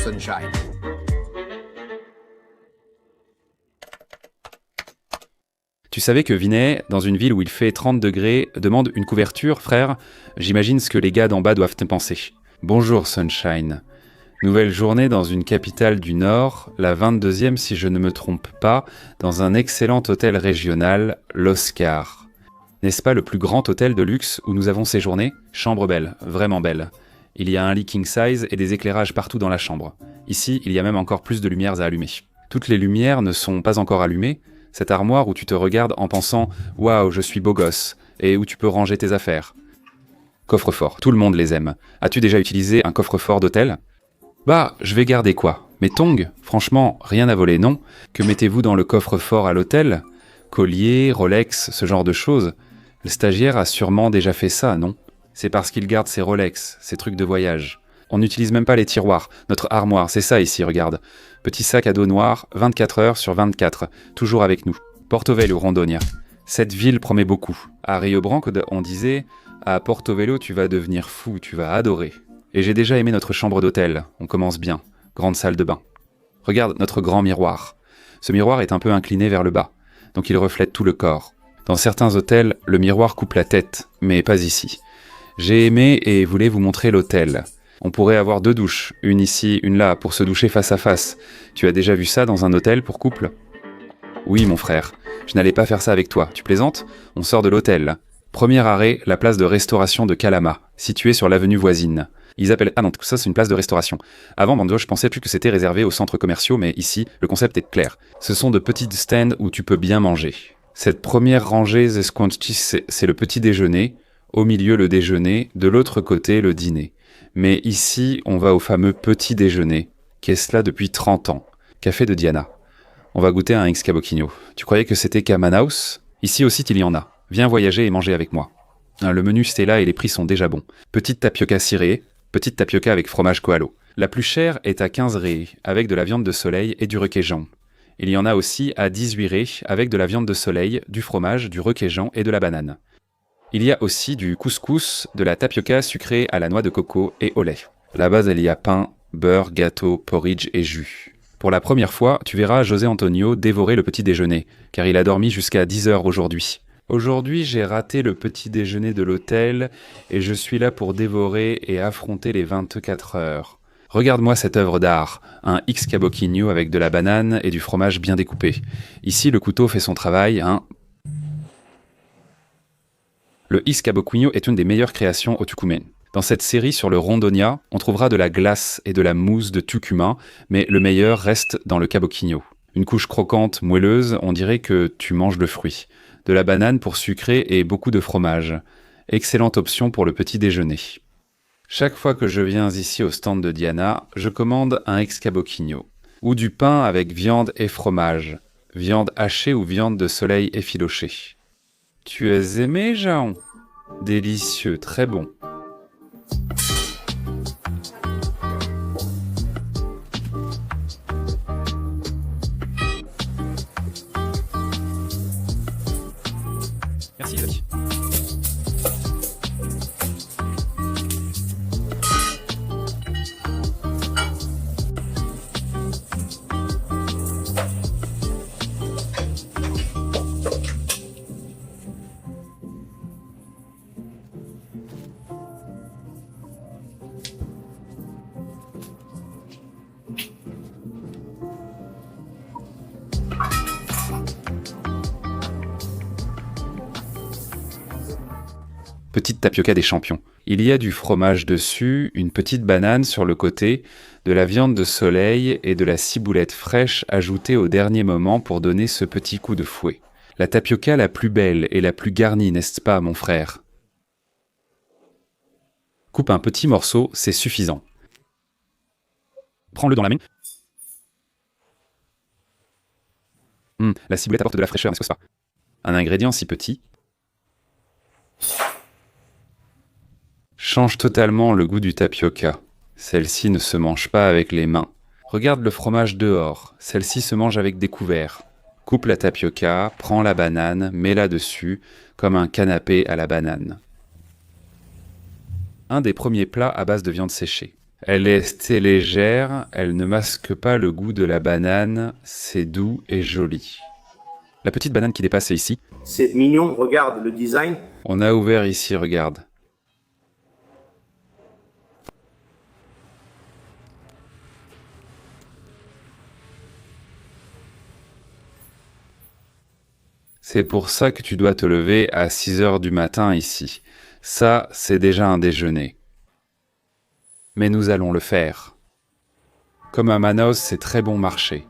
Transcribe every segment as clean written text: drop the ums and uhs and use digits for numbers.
Sunshine. Tu savais que Vinay, dans une ville où il fait 30 degrés, demande une couverture, frère? J'imagine ce que les gars d'en bas doivent te penser. Bonjour Sunshine. Nouvelle journée dans une capitale du Nord, la 22e si je ne me trompe pas, dans un excellent hôtel régional, l'Oscar. N'est-ce pas le plus grand hôtel de luxe où nous avons séjourné? Chambre belle, vraiment belle. Il y a un lit king size et des éclairages partout dans la chambre. Ici, il y a même encore plus de lumières à allumer. Toutes les lumières ne sont pas encore allumées. Cette armoire où tu te regardes en pensant « Waouh, je suis beau gosse » et où tu peux ranger tes affaires. Coffre-fort, tout le monde les aime. As-tu déjà utilisé un coffre-fort d'hôtel? Bah, je vais garder quoi? Mes tongs? Franchement, rien à voler, non? Que mettez-vous dans le coffre-fort à l'hôtel? Collier, Rolex, ce genre de choses. Le stagiaire a sûrement déjà fait ça, non? C'est parce qu'il garde ses Rolex, ses trucs de voyage. On n'utilise même pas les tiroirs. Notre armoire, c'est ça ici, regarde. Petit sac à dos noir, 24 heures sur 24, toujours avec nous. Porto-Velho, Rondônia. Cette ville promet beaucoup. À Rio Branco, on disait « À Porto-Velho, tu vas devenir fou, tu vas adorer ». Et j'ai déjà aimé notre chambre d'hôtel. On commence bien. Grande salle de bain. Regarde notre grand miroir. Ce miroir est un peu incliné vers le bas, donc il reflète tout le corps. Dans certains hôtels, le miroir coupe la tête, mais pas ici. J'ai aimé et voulais vous montrer l'hôtel. On pourrait avoir 2 douches, une ici, une là, pour se doucher face à face. Tu as déjà vu ça dans un hôtel pour couple? Oui, mon frère. Je n'allais pas faire ça avec toi. Tu plaisantes? On sort de l'hôtel. Premier arrêt, la place de restauration de Calama, située sur l'avenue voisine. Ils appellent... Ah non, ça c'est une place de restauration. Avant, Bando, je pensais plus que c'était réservé aux centres commerciaux, mais ici, le concept est clair. Ce sont de petites stands où tu peux bien manger. Cette première rangée, c'est le petit déjeuner. Au milieu, le déjeuner. De l'autre côté, le dîner. Mais ici, on va au fameux petit déjeuner, qui est cela depuis 30 ans. Café de Diana. On va goûter un X-Caboquinho. Tu croyais que c'était qu'à Manaus? Ici aussi, il y en a. Viens voyager et manger avec moi. Le menu c'est là et les prix sont déjà bons. Petite tapioca cirée, petite tapioca avec fromage koalo. La plus chère est à 15 ré, avec de la viande de soleil et du requesón. Il y en a aussi à 18 ré, avec de la viande de soleil, du fromage, du requesón et de la banane. Il y a aussi du couscous, de la tapioca sucrée à la noix de coco et au lait. La base, il y a pain, beurre, gâteau, porridge et jus. Pour la première fois, tu verras José Antonio dévorer le petit déjeuner, car il a dormi jusqu'à 10 heures aujourd'hui. Aujourd'hui, j'ai raté le petit déjeuner de l'hôtel et je suis là pour dévorer et affronter les 24 heures. Regarde-moi cette œuvre d'art, un X-Caboquinho avec de la banane et du fromage bien découpé. Ici, le couteau fait son travail, hein. Le X-Caboquinho est une des meilleures créations au Tucumán. Dans cette série sur le Rondônia, on trouvera de la glace et de la mousse de Tucumán, mais le meilleur reste dans le Caboquinho. Une couche croquante, moelleuse, on dirait que tu manges le fruit. De la banane pour sucrer et beaucoup de fromage. Excellente option pour le petit déjeuner. Chaque fois que je viens ici au stand de Diana, je commande un X-Caboquinho. Ou du pain avec viande et fromage. Viande hachée ou viande de soleil effilochée. Tu as aimé, Jean? Délicieux, très bon. Merci, Isaac. Petite tapioca des champions. Il y a du fromage dessus, une petite banane sur le côté, de la viande de soleil et de la ciboulette fraîche ajoutée au dernier moment pour donner ce petit coup de fouet. La tapioca la plus belle et la plus garnie, n'est-ce pas, mon frère? Coupe un petit morceau, c'est suffisant. Prends-le dans la main. La ciboulette apporte de la fraîcheur, n'est-ce pas? Un ingrédient si petit change totalement le goût du tapioca. Celle-ci ne se mange pas avec les mains. Regarde le fromage dehors, celle-ci se mange avec des couverts. Coupe la tapioca, prends la banane, mets-la dessus, comme un canapé à la banane. Un des premiers plats à base de viande séchée. Elle est légère, elle ne masque pas le goût de la banane, c'est doux et joli. La petite banane qui dépasse est ici. C'est mignon, regarde le design. On a ouvert ici, regarde. C'est pour ça que tu dois te lever à 6 heures du matin ici. Ça, c'est déjà un déjeuner. Mais nous allons le faire. Comme à Manos, c'est très bon marché.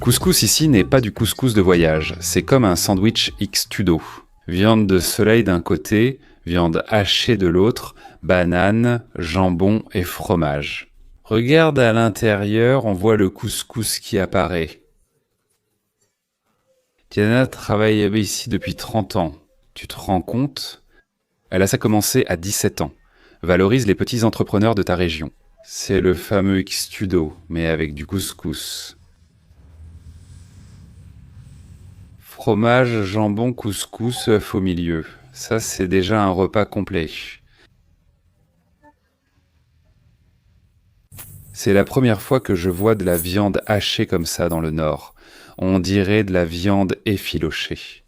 Couscous ici n'est pas du couscous de voyage, c'est comme un sandwich X-tudo. Viande de soleil d'un côté, viande hachée de l'autre, banane, jambon et fromage. Regarde à l'intérieur, on voit le couscous qui apparaît. Diana travaille ici depuis 30 ans. Tu te rends compte? Elle a ça commencé à 17 ans. Valorise les petits entrepreneurs de ta région. C'est le fameux X-tudo, mais avec du couscous. Fromage, jambon, couscous, œuf au milieu. Ça, c'est déjà un repas complet. C'est la première fois que je vois de la viande hachée comme ça dans le Nord. On dirait de la viande effilochée.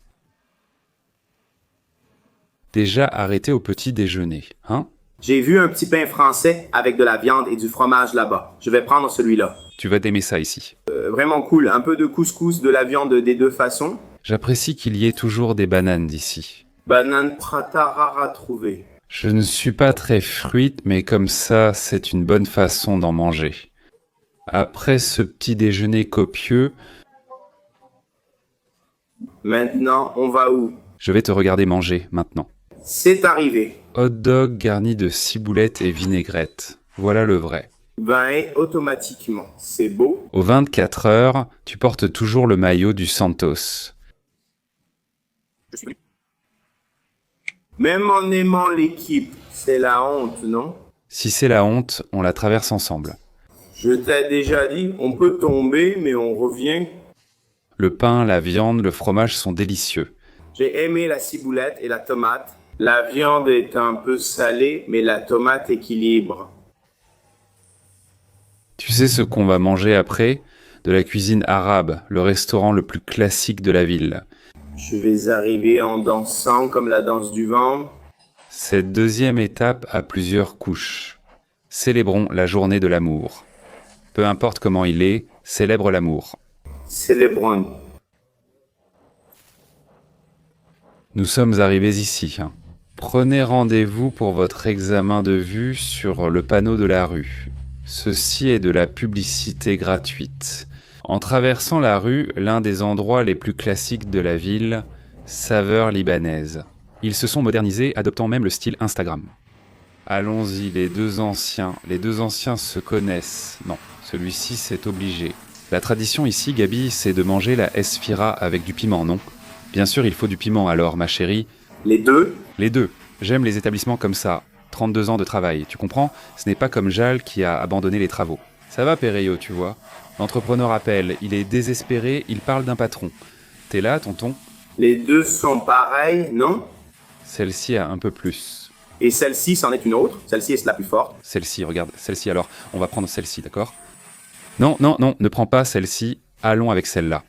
Déjà arrêté au petit déjeuner, hein? J'ai vu un petit pain français avec de la viande et du fromage là-bas. Je vais prendre celui-là. Tu vas t'aimer ça ici. Vraiment cool. Un peu de couscous, de la viande des deux façons. J'apprécie qu'il y ait toujours des bananes d'ici. Banane prata rare à trouver. Je ne suis pas très fruite, mais comme ça, c'est une bonne façon d'en manger. Après ce petit déjeuner copieux, Maintenant, on va où? je vais te regarder manger maintenant. C'est arrivé. Hot dog garni de ciboulette et vinaigrette. Voilà le vrai. Ben, automatiquement. C'est beau. Aux 24 heures, tu portes toujours le maillot du Santos. Même en aimant l'équipe, c'est la honte, non? Si c'est la honte, on la traverse ensemble. Je t'ai déjà dit, on peut tomber, mais on revient. Le pain, la viande, le fromage sont délicieux. J'ai aimé la ciboulette et la tomate. La viande est un peu salée, mais la tomate équilibre. Tu sais ce qu'on va manger après? De la cuisine arabe, le restaurant le plus classique de la ville. Je vais arriver en dansant comme la danse du vent. Cette deuxième étape a plusieurs couches. Célébrons la journée de l'amour. Peu importe comment il est, célèbre l'amour. Célébrons. Nous sommes arrivés ici. Prenez rendez-vous pour votre examen de vue sur le panneau de la rue. Ceci est de la publicité gratuite. En traversant la rue, l'un des endroits les plus classiques de la ville, saveur libanaise. Ils se sont modernisés, adoptant même le style Instagram. Allons-y, les deux anciens se connaissent. Non, celui-ci c'est obligé. La tradition ici, Gabi, c'est de manger la esfira avec du piment, non? Bien sûr, il faut du piment alors, ma chérie. Les deux? Les deux. J'aime les établissements comme ça. 32 ans de travail, tu comprends? Ce n'est pas comme Jal qui a abandonné les travaux. Ça va, Péréo, tu vois. L'entrepreneur appelle, il est désespéré, il parle d'un patron. T'es là, tonton? Les deux sont pareils, non? Celle-ci a un peu plus. Et celle-ci, c'en est une autre. Celle-ci est la plus forte. Celle-ci, regarde, celle-ci alors. On va prendre celle-ci, d'accord? Non, non, non, ne prends pas celle-ci, allons avec celle-là.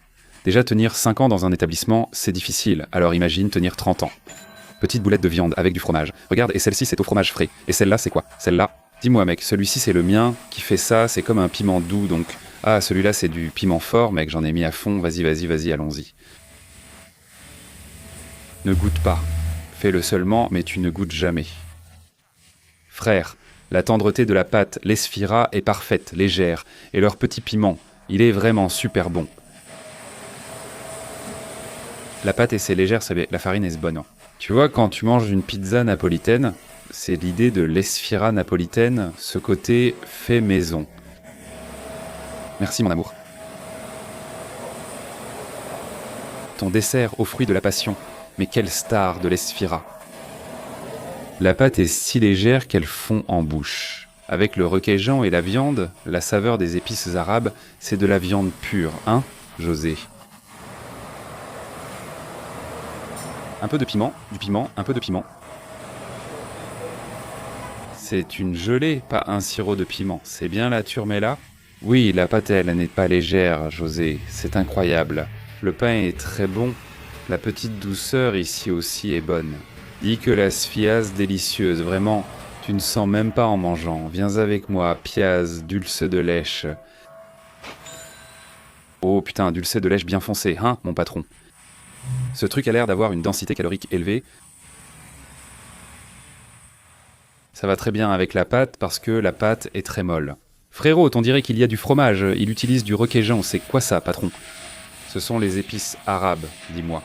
Déjà, tenir 5 ans dans un établissement, c'est difficile, alors imagine tenir 30 ans. Petite boulette de viande avec du fromage. Regarde, et celle-ci, c'est au fromage frais. Et celle-là, c'est quoi? Celle-là? Dis-moi, mec, celui-ci, c'est le mien, qui fait ça, c'est comme un piment doux, donc... Ah, celui-là, c'est du piment fort, mec, j'en ai mis à fond, vas-y, vas-y, vas-y, allons-y. Ne goûte pas. Fais-le seulement, mais tu ne goûtes jamais. Frère, la tendreté de la pâte, l'esfira, est parfaite, légère, et leur petit piment, il est vraiment super bon. La pâte est légère, la farine est bonne. Tu vois, quand tu manges une pizza napolitaine, c'est l'idée de l'esfira napolitaine, ce côté fait maison. Merci mon amour. Ton dessert aux fruits de la passion, mais quelle star de l'esfira. La pâte est si légère qu'elle fond en bouche. Avec le requesant et la viande, la saveur des épices arabes, c'est de la viande pure, hein, José? Un peu de piment, du piment, un peu de piment. C'est une gelée, pas un sirop de piment. C'est bien la turmella? Oui, la pâte, elle n'est pas légère, José. C'est incroyable. Le pain est très bon. La petite douceur ici aussi est bonne. Dis que la sfiaz délicieuse, vraiment. Tu ne sens même pas en mangeant. Viens avec moi, piaz, dulce de lèche. Oh putain, dulce de lèche bien foncé, hein, mon patron? Ce truc a l'air d'avoir une densité calorique élevée. Ça va très bien avec la pâte parce que la pâte est très molle. Frérot, on dirait qu'il y a du fromage. Il utilise du requesant. C'est quoi ça, patron? Ce sont les épices arabes, dis-moi.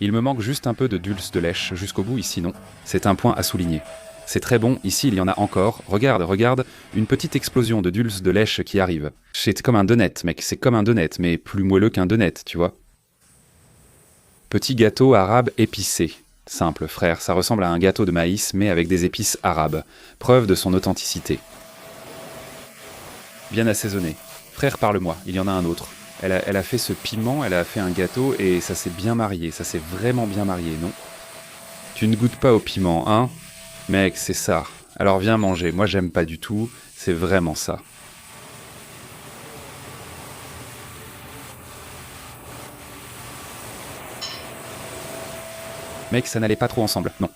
Il me manque juste un peu de dulce de lèche jusqu'au bout ici, non? C'est un point à souligner. C'est très bon, ici il y en a encore. Regarde, regarde, une petite explosion de dulce de lèche qui arrive. C'est comme un donut, mec, c'est comme un donut, mais plus moelleux qu'un donut, tu vois. Petit gâteau arabe épicé. Simple, frère, ça ressemble à un gâteau de maïs, mais avec des épices arabes. Preuve de son authenticité. Bien assaisonné. Frère, parle-moi, il y en a un autre. Elle a fait ce piment, elle a fait un gâteau, et ça s'est bien marié, ça s'est vraiment bien marié, non? Tu ne goûtes pas au piment, hein? Mec, c'est ça. Alors viens manger, moi j'aime pas du tout, c'est vraiment ça. Mec, ça n'allait pas trop ensemble, non.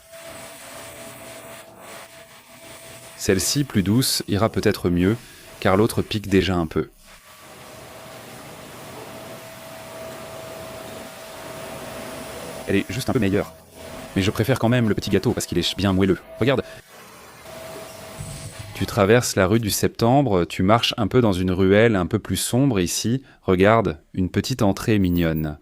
Celle-ci, plus douce, ira peut-être mieux, car l'autre pique déjà un peu. Elle est juste un peu meilleure. Mais je préfère quand même le petit gâteau, parce qu'il est bien moelleux. Regarde. Tu traverses la rue du Septembre, tu marches un peu dans une ruelle un peu plus sombre ici. Regarde, une petite entrée mignonne.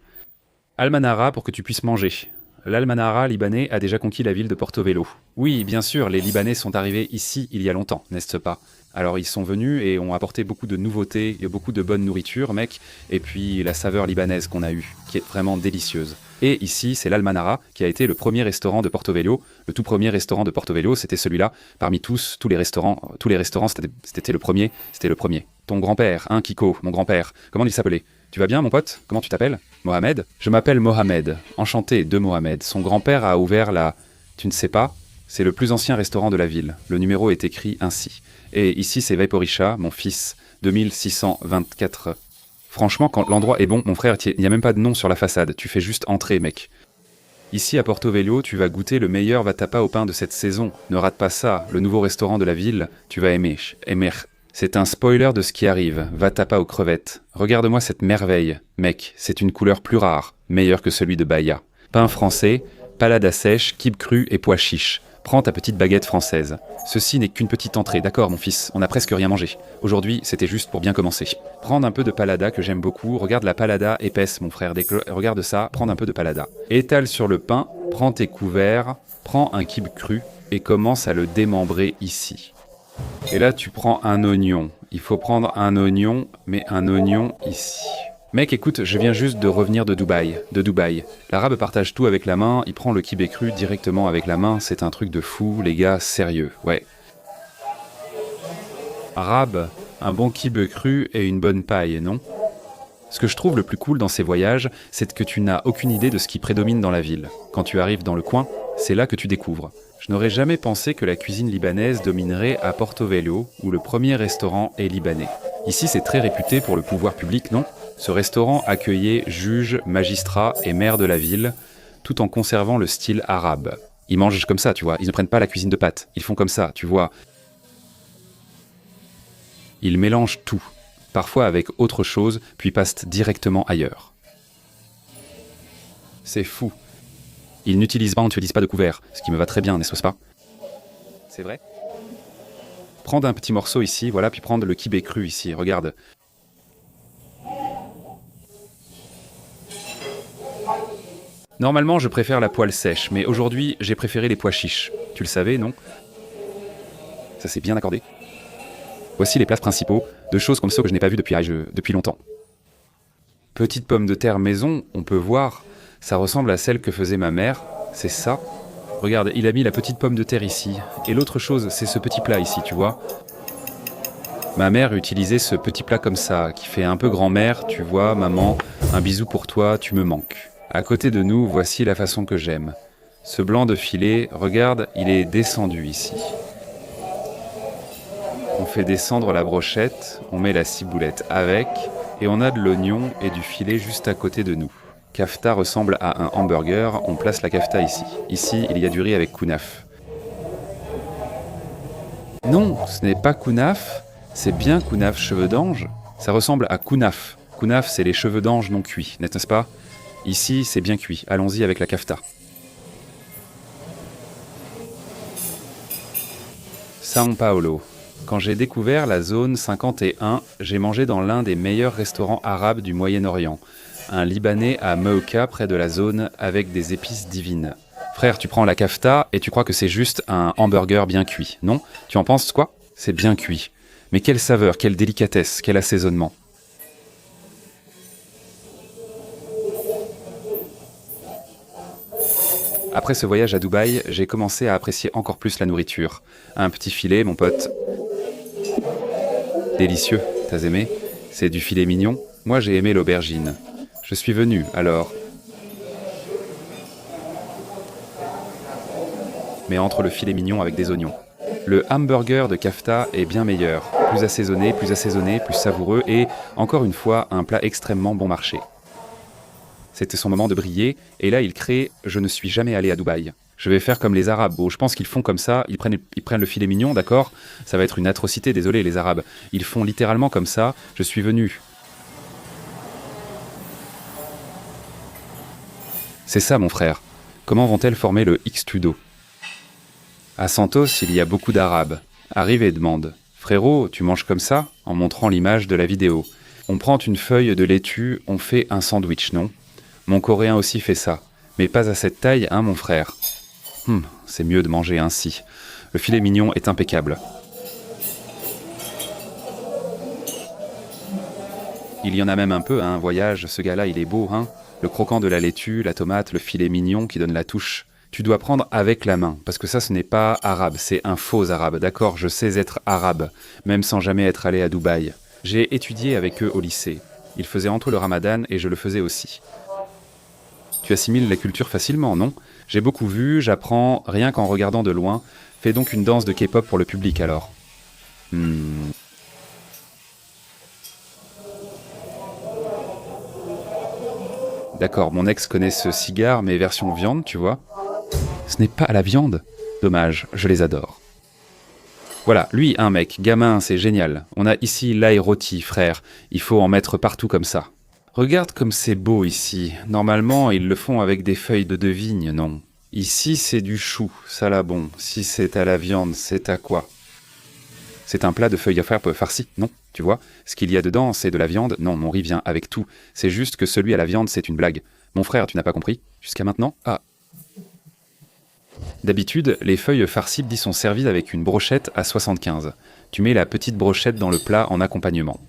Almanara pour que tu puisses manger. L'Almanara libanais a déjà conquis la ville de Porto-Velho. Oui, bien sûr, les Libanais sont arrivés ici il y a longtemps, n'est-ce pas? Alors ils sont venus et ont apporté beaucoup de nouveautés et beaucoup de bonne nourriture, mec, et puis la saveur libanaise qu'on a eue, qui est vraiment délicieuse. Et ici, c'est l'Almanara, qui a été le premier restaurant de Porto-Velho. Le tout premier restaurant de Porto-Velho, c'était celui-là. Parmi tous les restaurants, c'était le premier, c'était le premier. Ton grand-père, hein, Kiko, mon grand-père, comment il s'appelait? Tu vas bien, mon pote? Comment tu t'appelles? Mohamed? Je m'appelle Mohamed. Enchanté de Mohamed. Son grand-père a ouvert la... Tu ne sais pas? C'est le plus ancien restaurant de la ville. Le numéro est écrit ainsi. Et ici, c'est Vaiporisha, mon fils, 2624. Franchement, quand l'endroit est bon, mon frère, il n'y a même pas de nom sur la façade. Tu fais juste entrer, mec. Ici, à Porto-Velho, tu vas goûter le meilleur vatapa au pain de cette saison. Ne rate pas ça. Le nouveau restaurant de la ville, tu vas aimer. C'est un spoiler de ce qui arrive. Vatapa aux crevettes. Regarde-moi cette merveille. Mec, c'est une couleur plus rare, meilleure que celui de Bahia. Pain français, palada sèche, kib cru et pois chiches. Prends ta petite baguette française. Ceci n'est qu'une petite entrée, d'accord mon fils, on n'a presque rien mangé. Aujourd'hui, c'était juste pour bien commencer. Prends un peu de palada que j'aime beaucoup, regarde la palada épaisse mon frère, regarde ça, prends un peu de palada. Étale sur le pain, prends tes couverts, prends un kib cru et commence à le démembrer ici. Et là tu prends un oignon, il faut prendre un oignon, mais un oignon ici. Mec, écoute, je viens juste de revenir de Dubaï. L'arabe partage tout avec la main, il prend le kibé cru directement avec la main, c'est un truc de fou, les gars, sérieux, ouais. Arabe, un bon kibé cru et une bonne paille, non? Ce que je trouve le plus cool dans ces voyages, c'est que tu n'as aucune idée de ce qui prédomine dans la ville. Quand tu arrives dans le coin, c'est là que tu découvres. Je n'aurais jamais pensé que la cuisine libanaise dominerait à Porto-Velho, où le premier restaurant est libanais. Ici, c'est très réputé pour le pouvoir public, non? Ce restaurant accueillait juges, magistrats et maires de la ville, tout en conservant le style arabe. Ils mangent comme ça, tu vois, ils ne prennent pas la cuisine de pâte, ils font comme ça, tu vois. Ils mélangent tout, parfois avec autre chose, puis passent directement ailleurs. C'est fou. Ils n'utilisent pas, on n'utilise pas de couvert, ce qui me va très bien, n'est-ce pas? C'est vrai? Prendre un petit morceau ici, voilà, puis prendre le kibé cru ici, regarde. Normalement, je préfère la poêle sèche, mais aujourd'hui, j'ai préféré les pois chiches. Tu le savais, non? Ça s'est bien accordé. Voici les plats principaux, de choses comme ça que je n'ai pas vues depuis longtemps. Petite pomme de terre maison, on peut voir, ça ressemble à celle que faisait ma mère, c'est ça. Regarde, il a mis la petite pomme de terre ici. Et l'autre chose, c'est ce petit plat ici, tu vois. Ma mère utilisait ce petit plat comme ça, qui fait un peu grand-mère, tu vois, maman, un bisou pour toi, tu me manques. À côté de nous, voici la façon que j'aime. Ce blanc de filet, regarde, il est descendu ici. On fait descendre la brochette, on met la ciboulette avec, et on a de l'oignon et du filet juste à côté de nous. Kafta ressemble à un hamburger, on place la kafta ici. Ici, il y a du riz avec kunaf. Non, ce n'est pas kunaf, c'est bien kunaf cheveux d'ange. Ça ressemble à kunaf. Kunaf, c'est les cheveux d'ange non cuits, n'est-ce pas? Ici, c'est bien cuit. Allons-y avec la kafta. São Paulo. Quand j'ai découvert la zone 51, j'ai mangé dans l'un des meilleurs restaurants arabes du Moyen-Orient. Un Libanais à Meuka, près de la zone, avec des épices divines. Frère, tu prends la kafta et tu crois que c'est juste un hamburger bien cuit, non? Tu en penses quoi? C'est bien cuit. Mais quelle saveur, quelle délicatesse, quel assaisonnement. Après ce voyage à Dubaï, j'ai commencé à apprécier encore plus la nourriture. Un petit filet, mon pote. Délicieux, t'as aimé? C'est du filet mignon? Moi j'ai aimé l'aubergine. Je suis venu, alors. Mais entre le filet mignon avec des oignons. Le hamburger de kafta est bien meilleur. Plus assaisonné, plus savoureux et, encore une fois, un plat extrêmement bon marché. C'était son moment de briller, et là il crée « Je ne suis jamais allé à Dubaï ». Je vais faire comme les Arabes. Bon, je pense qu'ils font comme ça, ils prennent le filet mignon, d'accord? Ça va être une atrocité, désolé les Arabes. Ils font littéralement comme ça, je suis venu. C'est ça mon frère. Comment vont-elles former le X-Tudo? À Santos, il y a beaucoup d'Arabes. Arrive et demande « Frérot, tu manges comme ça ?» en montrant l'image de la vidéo. On prend une feuille de laitue, on fait un sandwich, non? Mon coréen aussi fait ça. Mais pas à cette taille, hein mon frère? C'est mieux de manger ainsi. Le filet mignon est impeccable. Il y en a même un peu, hein, un voyage, ce gars-là, il est beau, hein. Le croquant de la laitue, la tomate, le filet mignon qui donne la touche. Tu dois prendre avec la main, parce que ça, ce n'est pas arabe, c'est un faux arabe. D'accord, je sais être arabe, même sans jamais être allé à Dubaï. J'ai étudié avec eux au lycée. Ils faisaient entre le ramadan et je le faisais aussi. Tu assimiles la culture facilement, non? J'ai beaucoup vu, j'apprends, rien qu'en regardant de loin. Fais donc une danse de K-pop pour le public alors. D'accord, mon ex connaît ce cigare, mais version viande, tu vois. Ce n'est pas à la viande. Dommage, je les adore. Voilà, lui, un mec, gamin, c'est génial. On a ici l'ail rôti, frère. Il faut en mettre partout comme ça. Regarde comme c'est beau ici. Normalement, ils le font avec des feuilles de vigne, non? Ici, c'est du chou, ça là bon. Si c'est à la viande, c'est à quoi? C'est un plat de feuilles à faire farci, non? Tu vois? Ce qu'il y a dedans, c'est de la viande. Non, mon riz vient avec tout. C'est juste que celui à la viande, c'est une blague. Mon frère, tu n'as pas compris? Jusqu'à maintenant? Ah. D'habitude, les feuilles farcies sont servies avec une brochette à 75. Tu mets la petite brochette dans le plat en accompagnement.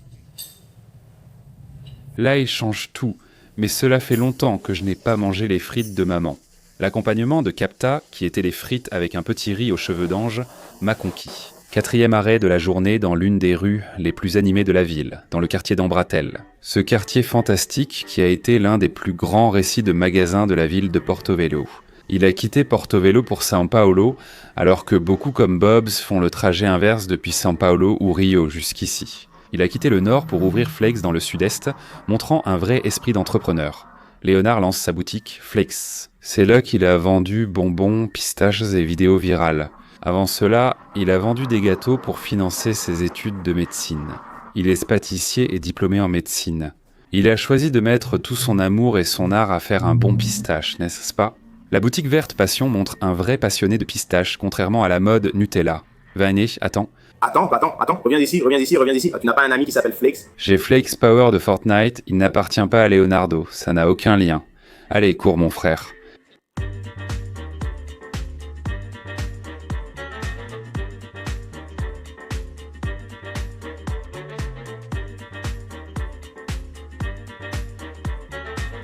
Là, il change tout, mais cela fait longtemps que je n'ai pas mangé les frites de maman. L'accompagnement de Kafta, qui était les frites avec un petit riz aux cheveux d'ange, m'a conquis. 4e arrêt de la journée dans l'une des rues les plus animées de la ville, dans le quartier d'Ambratel. Ce quartier fantastique qui a été l'un des plus grands récits de magasins de la ville de Porto Velho. Il a quitté Porto Velho pour São Paulo, alors que beaucoup comme Bob's font le trajet inverse depuis São Paulo ou Rio jusqu'ici. Il a quitté le nord pour ouvrir Flakes dans le sud-est, montrant un vrai esprit d'entrepreneur. Léonard lance sa boutique Flakes. C'est là qu'il a vendu bonbons, pistaches et vidéos virales. Avant cela, il a vendu des gâteaux pour financer ses études de médecine. Il est pâtissier et diplômé en médecine. Il a choisi de mettre tout son amour et son art à faire un bon pistache, n'est-ce pas? La boutique Verte Passion montre un vrai passionné de pistache, contrairement à la mode Nutella. Vanny, attends. Attends, reviens d'ici. Ah, tu n'as pas un ami qui s'appelle Flakes? J'ai Flakes Power de Fortnite, il n'appartient pas à Leonardo, ça n'a aucun lien. Allez, cours mon frère.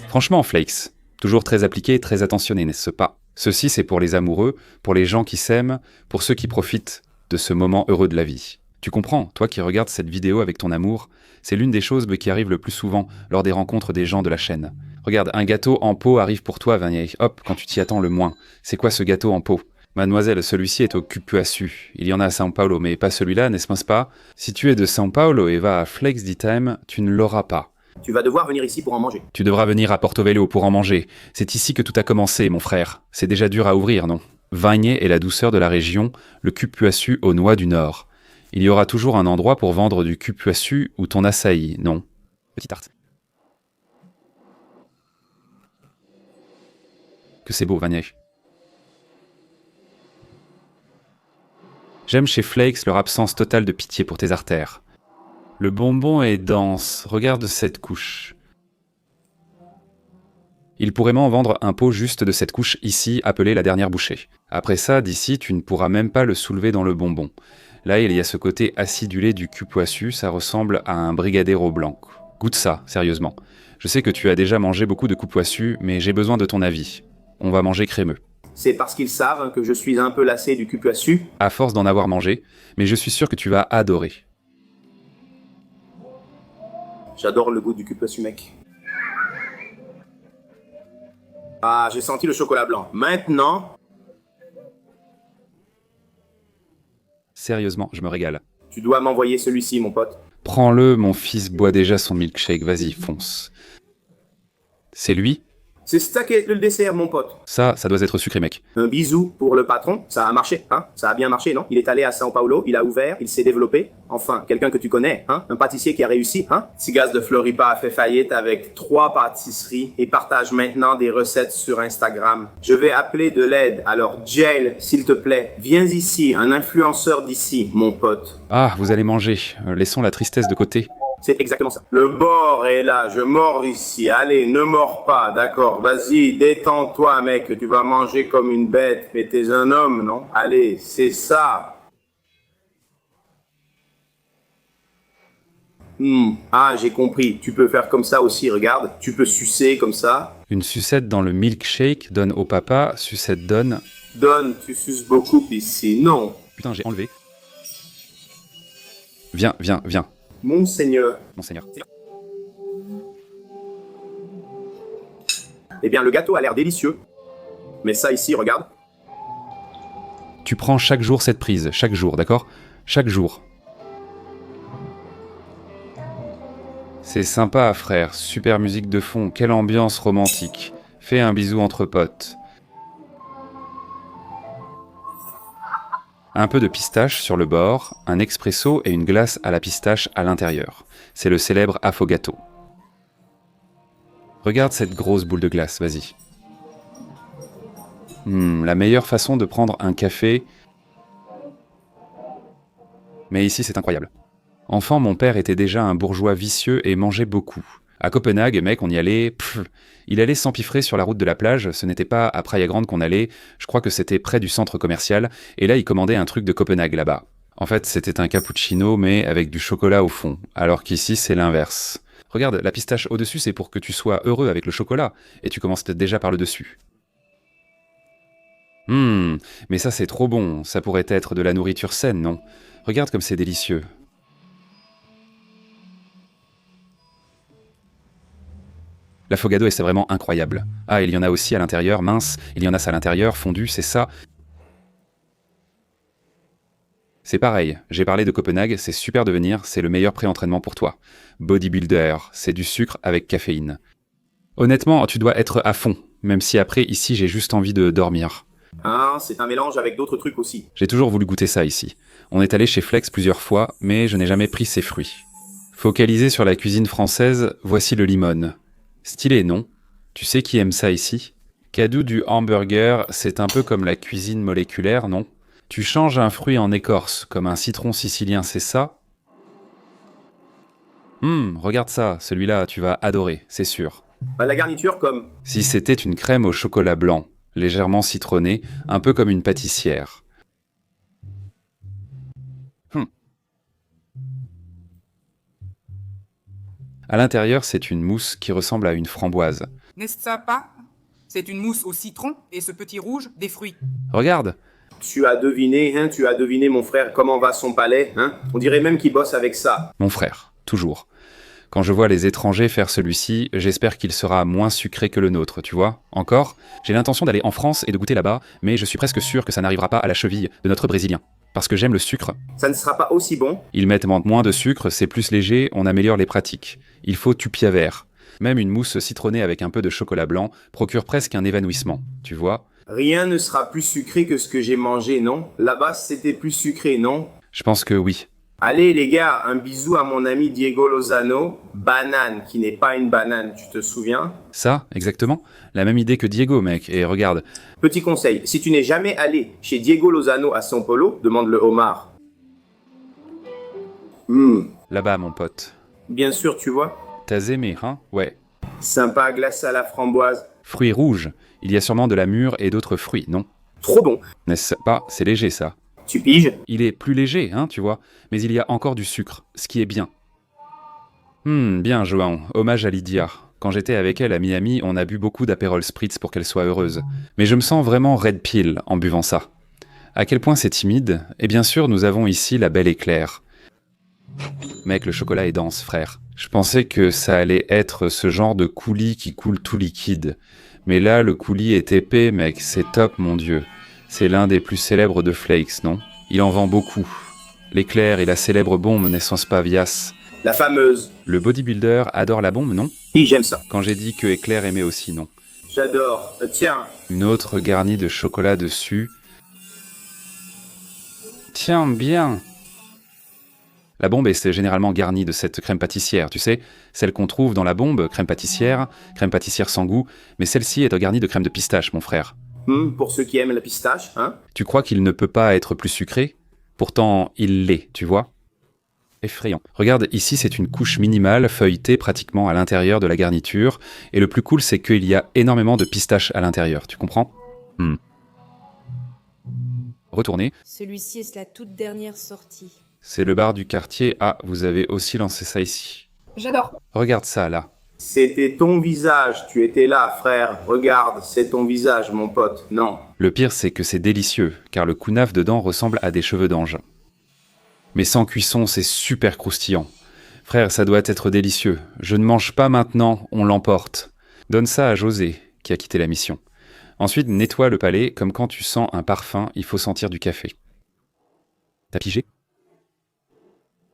Franchement, Flakes, toujours très appliqué et très attentionné, n'est-ce pas? Ceci, c'est pour les amoureux, pour les gens qui s'aiment, pour ceux qui profitent de ce moment heureux de la vie. Tu comprends, toi qui regardes cette vidéo avec ton amour, c'est l'une des choses qui arrivent le plus souvent lors des rencontres des gens de la chaîne. Regarde, un gâteau en pot arrive pour toi, Vanier. Hop, quand tu t'y attends le moins. C'est quoi ce gâteau en pot? Mademoiselle, celui-ci est au Cupuaçu. Il y en a à São Paulo, mais pas celui-là, n'est-ce pas? Si tu es de São Paulo et vas à Flex d'Item, tu ne l'auras pas. Tu vas devoir venir ici pour en manger. Tu devras venir à Porto Velho pour en manger. C'est ici que tout a commencé, mon frère. C'est déjà dur à ouvrir, non? Vanier est la douceur de la région, le Cupuaçu aux noix du Nord. Il y aura toujours un endroit pour vendre du Cupuaçu ou ton açaï, non? Petite tarte. Que c'est beau, Vanier. J'aime chez Flakes leur absence totale de pitié pour tes artères. Le bonbon est dense, regarde cette couche. Il pourrait m'en vendre un pot juste de cette couche ici, appelée la dernière bouchée. Après ça, d'ici, tu ne pourras même pas le soulever dans le bonbon. Là, il y a ce côté acidulé du Cupuaçu, ça ressemble à un brigadeiro blanc. Goûte ça, sérieusement. Je sais que tu as déjà mangé beaucoup de Cupuaçu, mais j'ai besoin de ton avis. On va manger crémeux. C'est parce qu'ils savent que je suis un peu lassé du Cupuaçu. À force d'en avoir mangé, mais je suis sûr que tu vas adorer. J'adore le goût du Cupuaçu, mec. Ah, j'ai senti le chocolat blanc. Maintenant, Sérieusement, je me régale. tu dois m'envoyer celui-ci, mon pote. Prends-le, mon fils boit déjà son milkshake, vas-y, fonce. C'est lui? C'est ça qui est le dessert, mon pote. Ça doit être sucré, mec. Un bisou pour le patron. Ça a marché, hein? Ça a bien marché, non? Il est allé à São Paulo, il a ouvert, il s'est développé. Enfin, quelqu'un que tu connais, hein? Un pâtissier qui a réussi, hein? Sigas de Floripa a fait faillite avec 3 pâtisseries et partage maintenant des recettes sur Instagram. Je vais appeler de l'aide. Alors, Jail, s'il te plaît, viens ici, un influenceur d'ici, mon pote. Ah, vous allez manger. Laissons la tristesse de côté. C'est exactement ça. Le bord est là, je mords ici. Allez, ne mords pas, d'accord. Vas-y, détends-toi, mec. Tu vas manger comme une bête. Mais t'es un homme, non? Allez, c'est ça. Ah, j'ai compris. Tu peux faire comme ça aussi, regarde. Tu peux sucer comme ça. Une sucette dans le milkshake donne au papa, sucette donne... Donne, tu suces beaucoup ici. Non. Putain, j'ai enlevé. Viens. Monseigneur. Monseigneur. Eh bien, le gâteau a l'air délicieux. Mais ça ici, regarde. Tu prends chaque jour cette prise, chaque jour, d'accord? Chaque jour. C'est sympa, frère. Super musique de fond, quelle ambiance romantique. Fais un bisou entre potes. Un peu de pistache sur le bord, un expresso et une glace à la pistache à l'intérieur. C'est le célèbre affogato. Regarde cette grosse boule de glace, vas-y. La meilleure façon de prendre un café... Mais ici, c'est incroyable. Enfant, mon père était déjà un bourgeois vicieux et mangeait beaucoup. À Copenhague, mec, on y allait... il allait s'empiffrer sur la route de la plage, ce n'était pas à Praia Grande qu'on allait, je crois que c'était près du centre commercial, et là, il commandait un truc de Copenhague, là-bas. En fait, c'était un cappuccino, mais avec du chocolat au fond, alors qu'ici, c'est l'inverse. Regarde, la pistache au-dessus, c'est pour que tu sois heureux avec le chocolat, et tu commences peut-être déjà par le dessus. Mais ça, c'est trop bon, ça pourrait être de la nourriture saine, non? Regarde comme c'est délicieux. L'affogato, c'est vraiment incroyable. Ah, il y en a aussi à l'intérieur, mince, il y en a ça à l'intérieur, fondu, c'est ça. C'est pareil, j'ai parlé de Copenhague, c'est super de venir, c'est le meilleur pré-entraînement pour toi. Bodybuilder, c'est du sucre avec caféine. Honnêtement, tu dois être à fond, même si après, ici, j'ai juste envie de dormir. Ah, c'est un mélange avec d'autres trucs aussi. J'ai toujours voulu goûter ça ici. On est allé chez Flex plusieurs fois, mais je n'ai jamais pris ses fruits. Focalisé sur la cuisine française, voici le limone. Stylé, non? Tu sais qui aime ça ici? Cadeau du hamburger, c'est un peu comme la cuisine moléculaire, non? Tu changes un fruit en écorce, comme un citron sicilien, c'est ça? Regarde ça, celui-là, tu vas adorer, c'est sûr. La garniture comme... Si c'était une crème au chocolat blanc, légèrement citronnée, un peu comme une pâtissière. À l'intérieur, c'est une mousse qui ressemble à une framboise. N'est-ce pas? C'est une mousse au citron et ce petit rouge, des fruits. Regarde, Tu as deviné mon frère comment va son palais, hein? On dirait même qu'il bosse avec ça. mon frère, toujours. Quand je vois les étrangers faire celui-ci, j'espère qu'il sera moins sucré que le nôtre, tu vois. Encore, j'ai l'intention d'aller en France et de goûter là-bas, mais je suis presque sûr que ça n'arrivera pas à la cheville de notre brésilien. Parce que j'aime le sucre. Ça ne sera pas aussi bon. Ils mettent moins de sucre, c'est plus léger, on améliore les pratiques. Il faut tupia vert. Même une mousse citronnée avec un peu de chocolat blanc procure presque un évanouissement, tu vois. Rien ne sera plus sucré que ce que j'ai mangé, non? Là-bas, c'était plus sucré, non? Je pense que oui. Allez les gars, un bisou à mon ami Diego Lozano. Banane, qui n'est pas une banane, tu te souviens? Ça, exactement. La même idée que Diego, mec. Et regarde, Petit conseil, si tu n'es jamais allé chez Diego Lozano à São Paulo, demande le homard. là-bas, mon pote. Bien sûr, tu vois. T'as aimé, hein? Ouais. Sympa, glace à la framboise. Fruits rouges. Il y a sûrement de la mûre et d'autres fruits, non? Trop bon. N'est-ce pas? C'est léger, ça. Tu piges? Il est plus léger, hein, tu vois. Mais il y a encore du sucre, ce qui est bien. Bien, João. Hommage à Lydia. Quand j'étais avec elle à Miami, on a bu beaucoup d'Aperol Spritz pour qu'elle soit heureuse. Mais je me sens vraiment red pill en buvant ça. À quel point c'est timide? Et bien sûr, nous avons ici la belle éclair. Mec, le chocolat est dense, frère. Je pensais que ça allait être ce genre de coulis qui coule tout liquide. Mais là, le coulis est épais, mec. C'est top, mon dieu. C'est l'un des plus célèbres de Flakes, non? Il en vend beaucoup. L'éclair et la célèbre bombe, n'est-ce pas, Vias? La fameuse. Le bodybuilder adore la bombe, non? Oui, j'aime ça. Quand j'ai dit que Éclair aimait aussi, non? J'adore. Tiens, Une autre garnie de chocolat dessus. Tiens, bien. La bombe est généralement garnie de cette crème pâtissière, tu sais, celle qu'on trouve dans la bombe, crème pâtissière sans goût, mais celle-ci est garnie de crème de pistache, mon frère. pour ceux qui aiment la pistache, hein? Tu crois qu'il ne peut pas être plus sucré? Pourtant, il l'est, tu vois? Effrayant. Regarde, ici c'est une couche minimale, feuilletée pratiquement à l'intérieur de la garniture, et le plus cool c'est qu'il y a énormément de pistache à l'intérieur, tu comprends? Retournez. Celui-ci est la toute dernière sortie. C'est le bar du quartier. Ah, vous avez aussi lancé ça ici. J'adore. Regarde ça, là. C'était ton visage, tu étais là, frère. Regarde, c'est ton visage, mon pote. Non. Le pire, c'est que c'est délicieux, car le kunaf dedans ressemble à des cheveux d'ange. Mais sans cuisson, c'est super croustillant. Frère, ça doit être délicieux. Je ne mange pas maintenant, on l'emporte. Donne ça à José, qui a quitté la mission. Ensuite, nettoie le palais, comme quand tu sens un parfum, il faut sentir du café. T'as pigé?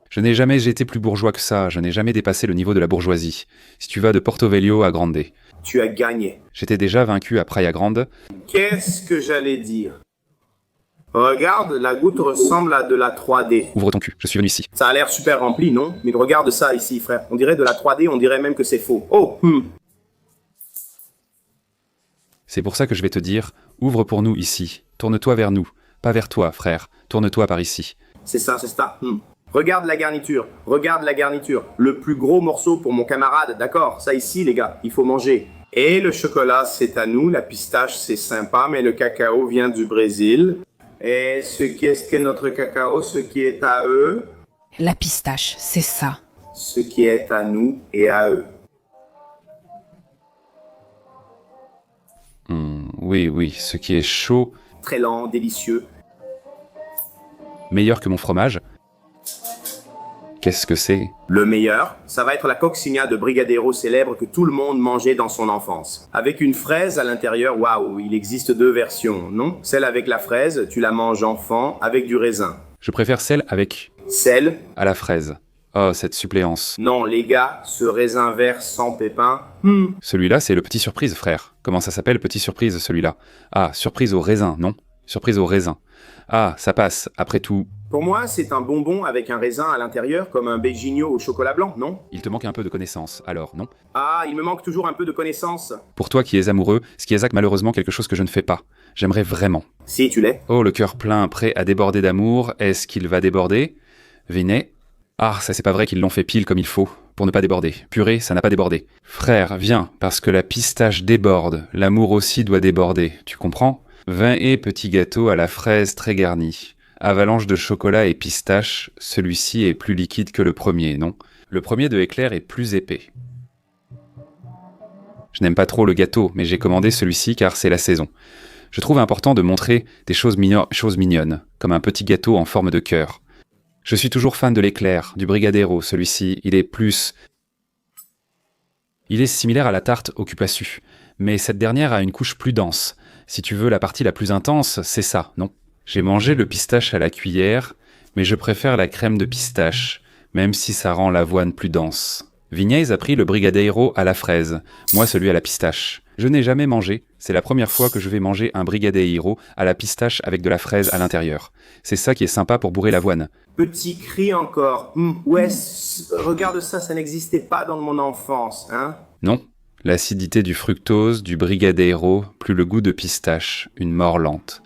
Je n'ai jamais été plus bourgeois que ça, je n'ai jamais dépassé le niveau de la bourgeoisie. Si tu vas de Porto Velho à Grande. Tu as gagné. J'étais déjà vaincu à Praia Grande. Qu'est-ce que j'allais dire? Regarde, la goutte ressemble à de la 3D. Ouvre ton cul, je suis venu ici. Ça a l'air super rempli, non? Mais regarde ça ici, frère. On dirait de la 3D, on dirait même que c'est faux. Oh, C'est pour ça que je vais te dire, ouvre pour nous ici. Tourne-toi vers nous. Pas vers toi, frère. Tourne-toi par ici. C'est ça, c'est ça. Regarde la garniture. Regarde la garniture. Le plus gros morceau pour mon camarade, d'accord? Ça ici, les gars, il faut manger. Et le chocolat, c'est à nous. La pistache, c'est sympa, mais le cacao vient du Brésil. Et qu'est-ce que notre cacao? Ce qui est à eux. La pistache, c'est ça. Ce qui est à nous et à eux. Oui, ce qui est chaud, Très lent, délicieux. meilleur que mon fromage. Qu'est-ce que c'est? Le meilleur, ça va être la coccinha de Brigadeiro célèbre que tout le monde mangeait dans son enfance. Avec une fraise à l'intérieur, waouh, il existe deux versions, non? Celle avec la fraise, tu la manges enfant, avec du raisin. Je préfère celle avec Celle, à la fraise. Oh, cette suppléance. non les gars, ce raisin vert sans pépins. Celui-là, c'est le petit surprise, frère. Comment ça s'appelle, petit surprise, celui-là? Ah, surprise au raisin, non? Surprise au raisin. Ah, ça passe, après tout. Pour moi, c'est un bonbon avec un raisin à l'intérieur, comme un beijinho au chocolat blanc, non? Il te manque un peu de connaissance, alors, non? Ah, il me manque toujours un peu de connaissance. Pour toi qui es amoureux, ce qui est malheureusement quelque chose que je ne fais pas. J'aimerais vraiment. Si, tu l'es. Oh, le cœur plein, prêt à déborder d'amour, est-ce qu'il va déborder? Vinet? Ah, ça c'est pas vrai qu'ils l'ont fait pile comme il faut, pour ne pas déborder. Purée, ça n'a pas débordé. Frère, viens, parce que la pistache déborde, l'amour aussi doit déborder, tu comprends? Vin et petit gâteau à la fraise très garni. Avalanche de chocolat et pistache, celui-ci est plus liquide que le premier, non? Le premier de éclair est plus épais. Je n'aime pas trop le gâteau, mais j'ai commandé celui-ci car c'est la saison. Je trouve important de montrer des choses mignonnes, comme un petit gâteau en forme de cœur. Je suis toujours fan de l'éclair, du Brigadeiro, celui-ci, il est similaire à la tarte au cupassu, mais cette dernière a une couche plus dense. Si tu veux la partie la plus intense, c'est ça, non? J'ai mangé le pistache à la cuillère, mais je préfère la crème de pistache, même si ça rend l'avoine plus dense. Vignez a pris le Brigadeiro à la fraise, moi celui à la pistache. Je n'ai jamais mangé, c'est la première fois que je vais manger un Brigadeiro à la pistache avec de la fraise à l'intérieur. C'est ça qui est sympa pour bourrer l'avoine. Petit cri encore. Ouais, regarde ça, ça n'existait pas dans mon enfance, hein? Non, l'acidité du fructose, du Brigadeiro, plus le goût de pistache, une mort lente.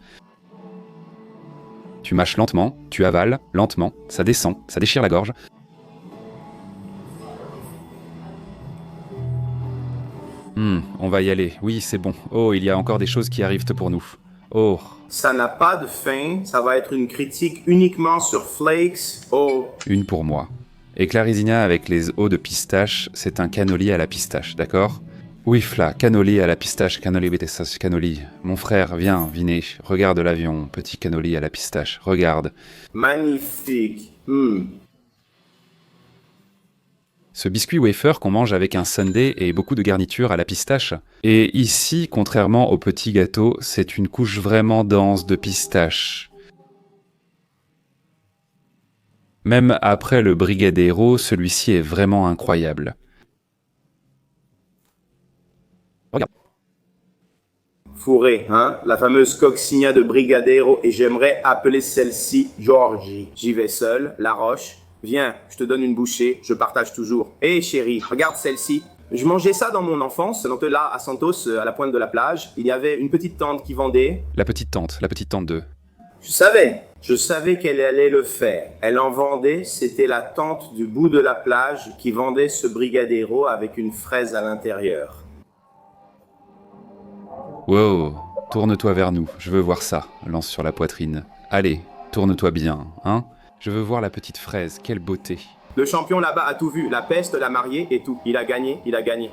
Tu mâches lentement, tu avales, lentement, ça descend, ça déchire la gorge. On va y aller, oui c'est bon. Oh, il y a encore des choses qui arrivent pour nous. Oh. Ça n'a pas de fin, ça va être une critique uniquement sur Flakes. Oh. Une pour moi. Et Clarisigna avec les os de pistache, c'est un cannoli à la pistache, d'accord? Oui, Fla, cannoli à la pistache, cannoli betessas, cannoli. Mon frère, viens, Vinet, regarde l'avion, petit cannoli à la pistache, regarde. Magnifique. Ce biscuit wafer qu'on mange avec un sundae et beaucoup de garniture à la pistache. Et ici, contrairement au petit gâteau, c'est une couche vraiment dense de pistache. Même après le Brigadeiro, celui-ci est vraiment incroyable. Regarde. Fourré, hein? La fameuse coccinha de Brigadeiro, et j'aimerais appeler celle-ci Georgie. J'y vais seul, la roche. Viens, je te donne une bouchée, je partage toujours. Hé chérie, regarde celle-ci. Je mangeais ça dans mon enfance, donc là, à Santos, à la pointe de la plage, il y avait une petite tante qui vendait... La petite tante de... Je savais qu'elle allait le faire. Elle en vendait, c'était la tante du bout de la plage qui vendait ce Brigadeiro avec une fraise à l'intérieur. Wow, tourne-toi vers nous, je veux voir ça, lance sur la poitrine. Allez, tourne-toi bien, hein? Je veux voir la petite fraise, quelle beauté. Le champion là-bas a tout vu, la peste, la mariée et tout. Il a gagné.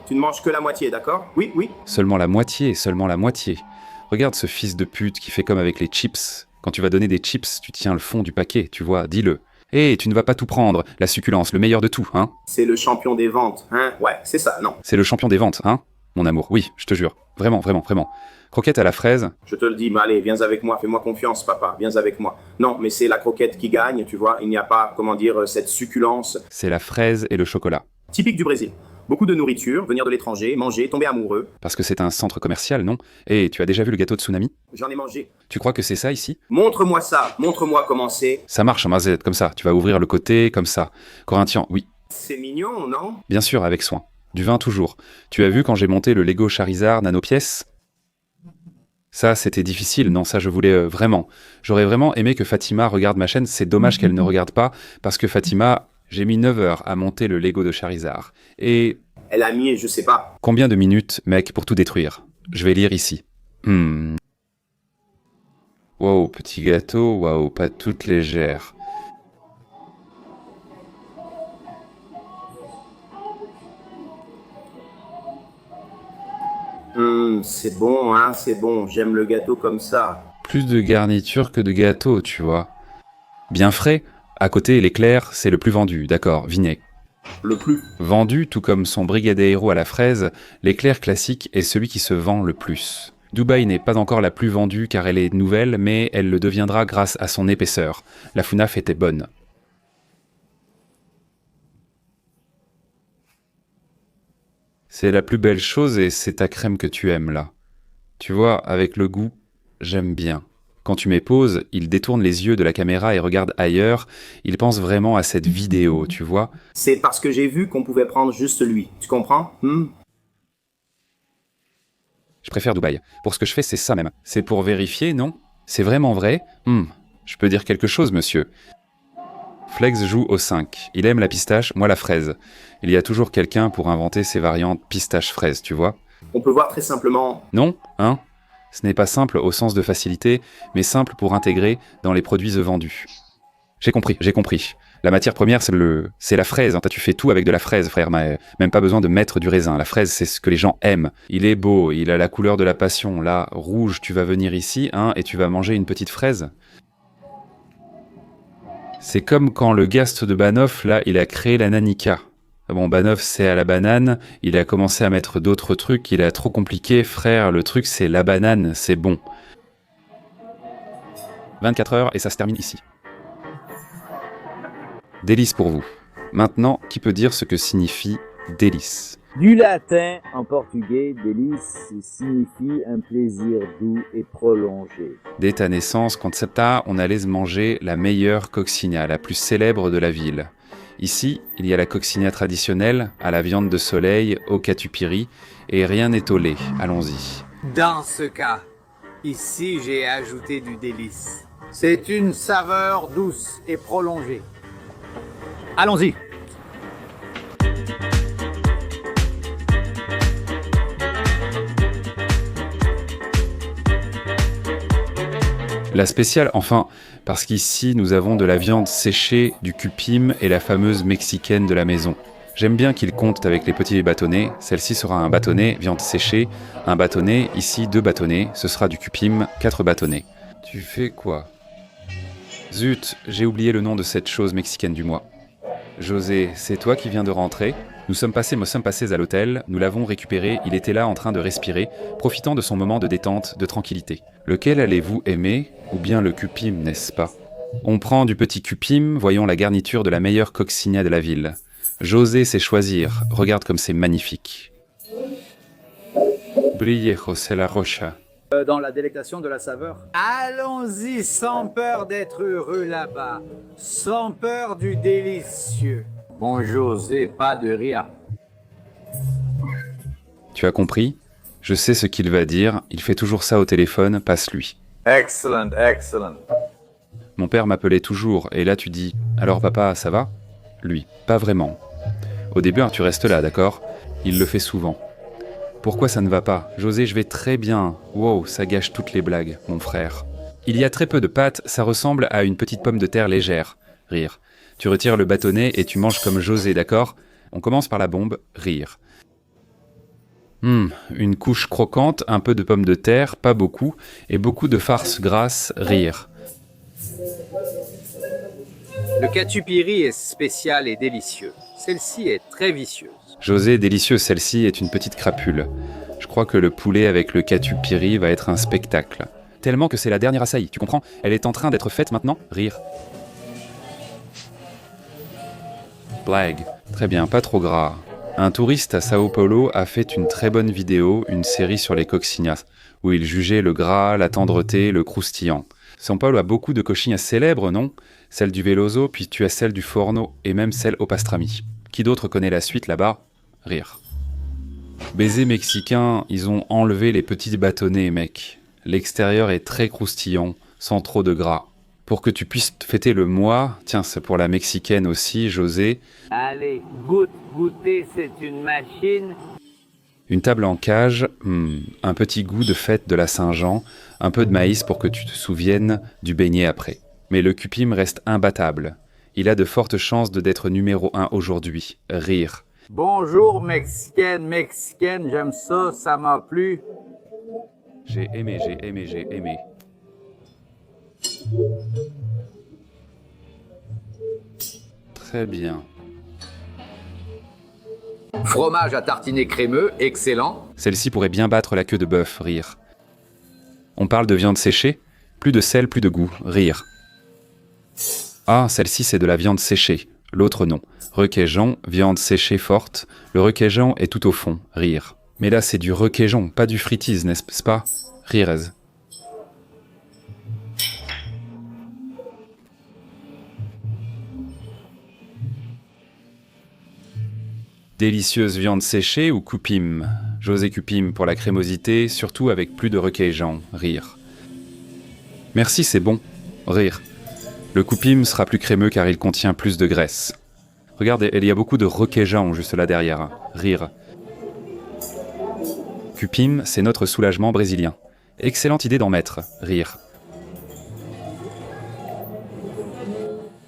Tu ne manges que la moitié, d'accord? Oui. Seulement la moitié. Regarde ce fils de pute qui fait comme avec les chips. Quand tu vas donner des chips, tu tiens le fond du paquet, tu vois, dis-le. Hé, tu ne vas pas tout prendre, la succulence, le meilleur de tout, hein? C'est le champion des ventes, hein? Ouais, c'est ça, non. C'est le champion des ventes, hein? Mon amour, oui, je te jure. Vraiment. Croquette à la fraise. Je te le dis, mais allez, viens avec moi, fais-moi confiance, papa, viens avec moi. Non, mais c'est la croquette qui gagne, tu vois, il n'y a pas, cette succulence. C'est la fraise et le chocolat. Typique du Brésil. Beaucoup de nourriture, venir de l'étranger, manger, tomber amoureux. Parce que c'est un centre commercial, non? Et tu as déjà vu le gâteau de tsunami? J'en ai mangé. Tu crois que c'est ça ici? Montre-moi ça, montre-moi comment c'est. Ça marche en mazette, comme ça. Tu vas ouvrir le côté, comme ça. Corinthien, oui. C'est mignon, non? Bien sûr, avec soin. Du vin toujours. Tu as vu quand j'ai monté le Lego Charizard nano pièces? Ça, c'était difficile, non, ça je voulais vraiment. J'aurais vraiment aimé que Fatima regarde ma chaîne, c'est dommage qu'elle ne regarde pas, parce que Fatima, j'ai mis 9 heures à monter le Lego de Charizard. Et... Elle a mis, je sais pas. Combien de minutes, mec, pour tout détruire? Je vais lire ici. Wow, petit gâteau, waouh, pas toute légère. C'est bon, hein, c'est bon. J'aime le gâteau comme ça. Plus de garniture que de gâteau, tu vois. Bien frais. À côté, l'éclair, c'est le plus vendu, d'accord, Vinet. Le plus vendu, tout comme son Brigadeiro à la fraise, l'éclair classique est celui qui se vend le plus. Dubaï n'est pas encore la plus vendue car elle est nouvelle, mais elle le deviendra grâce à son épaisseur. La FNAF était bonne. C'est la plus belle chose et c'est ta crème que tu aimes là. Tu vois, avec le goût, j'aime bien. Quand tu m'époses, il détourne les yeux de la caméra et regarde ailleurs. Il pense vraiment à cette vidéo, tu vois. C'est parce que j'ai vu qu'on pouvait prendre juste lui. Tu comprends? Je préfère Dubaï. Pour ce que je fais, c'est ça même. C'est pour vérifier, non? C'est vraiment vrai? Je peux dire quelque chose, monsieur. Flex joue au 5. Il aime la pistache, moi la fraise. Il y a toujours quelqu'un pour inventer ces variantes pistache-fraise, tu vois? On peut voir très simplement... Non, hein? Ce n'est pas simple au sens de facilité, mais simple pour intégrer dans les produits vendus. J'ai compris. La matière première, c'est la fraise. Hein. Tu fais tout avec de la fraise, frère. Même pas besoin de mettre du raisin. La fraise, c'est ce que les gens aiment. Il est beau, il a la couleur de la passion. Là, rouge, tu vas venir ici, hein, et tu vas manger une petite fraise. C'est comme quand le Gast de Banov, là, il a créé la Nanica. Bon, Banov, c'est à la banane. Il a commencé à mettre d'autres trucs. Il a trop compliqué, frère. Le truc, c'est la banane, c'est bon. 24 heures et ça se termine ici. Délice pour vous. Maintenant, qui peut dire ce que signifie délice? Du latin, en portugais, délice signifie un plaisir doux et prolongé. Dès ta naissance, quand on allait se manger la meilleure coccinha, la plus célèbre de la ville. Ici, il y a la coccinha traditionnelle, à la viande de soleil, au catupiry, et rien n'est au lait. Allons-y. Dans ce cas, ici j'ai ajouté du délice. C'est une saveur douce et prolongée. Allons-y. La spéciale, enfin, parce qu'ici nous avons de la viande séchée, du cupim et la fameuse mexicaine de la maison. J'aime bien qu'il compte avec les petits bâtonnets. Celle-ci sera un bâtonnet, viande séchée, un bâtonnet, ici 2 bâtonnets, ce sera du cupim, 4 bâtonnets. Tu fais quoi? Zut, j'ai oublié le nom de cette chose mexicaine du mois. José, c'est toi qui viens de rentrer? Nous sommes passés à l'hôtel, nous l'avons récupéré, il était là en train de respirer, profitant de son moment de détente, de tranquillité. Lequel allez-vous aimer? Ou bien le cupim, n'est-ce pas? On prend du petit cupim, voyons la garniture de la meilleure coccinha de la ville. José sait choisir, regarde comme c'est magnifique. Brille José la Rocha. Dans la délectation de la saveur. Allons-y sans peur d'être heureux là-bas, sans peur du délicieux. Bon José, pas de rire. Tu as compris? Je sais ce qu'il va dire, il fait toujours ça au téléphone, passe-lui. Excellent, excellent. Mon père m'appelait toujours, et là tu dis « Alors papa, ça va ?» Lui, pas vraiment. Au début, tu restes là, d'accord? Il le fait souvent. Pourquoi ça ne va pas? José, je vais très bien. Wow, ça gâche toutes les blagues, mon frère. Il y a très peu de pâte, ça ressemble à une petite pomme de terre légère. Rire. Tu retires le bâtonnet et tu manges comme José, d'accord? On commence par la bombe, rire. Une couche croquante, un peu de pommes de terre, pas beaucoup, et beaucoup de farce grasse, rire. Le catupiry est spécial et délicieux. Celle-ci est très vicieuse. José, délicieux, celle-ci est une petite crapule. Je crois que le poulet avec le catupiry va être un spectacle. Tellement que c'est la dernière assaillie, tu comprends? Elle est en train d'être faite maintenant, rire. Blague. Très bien, pas trop gras. Un touriste à Sao Paulo a fait une très bonne vidéo, une série sur les coccinhas, où il jugeait le gras, la tendreté, le croustillant. São Paulo a beaucoup de coxinhas célèbres, non? Celle du Veloso, puis tu as celle du Forno, et même celle au pastrami. Qui d'autre connaît la suite là-bas? Rire. Baiser mexicain, ils ont enlevé les petits bâtonnets, mec. L'extérieur est très croustillant, sans trop de gras. Pour que tu puisses fêter le mois, tiens, c'est pour la mexicaine aussi, José. Allez, goûter, c'est une machine. Une table en cage, un petit goût de fête de la Saint-Jean, un peu de maïs pour que tu te souviennes du beignet après. Mais le cupim reste imbattable. Il a de fortes chances d'être numéro 1 aujourd'hui. Rire. Bonjour mexicaine, j'aime ça, ça m'a plu. J'ai aimé. Très bien. Fromage à tartiner crémeux, excellent. Celle-ci pourrait bien battre la queue de bœuf, rire. On parle de viande séchée? Plus de sel, plus de goût, rire. Ah, celle-ci c'est de la viande séchée, l'autre non. Requesón, viande séchée forte, le requesón est tout au fond, rire. Mais là c'est du requesón, pas du frittise, n'est-ce pas? Rires. Délicieuse viande séchée ou cupim? José cupim pour la crémosité, surtout avec plus de requesón, rire. Merci, c'est bon, rire. Le cupim sera plus crémeux car il contient plus de graisse. Regarde, il y a beaucoup de requesón juste là derrière, rire. Cupim, c'est notre soulagement brésilien. Excellente idée d'en mettre, rire.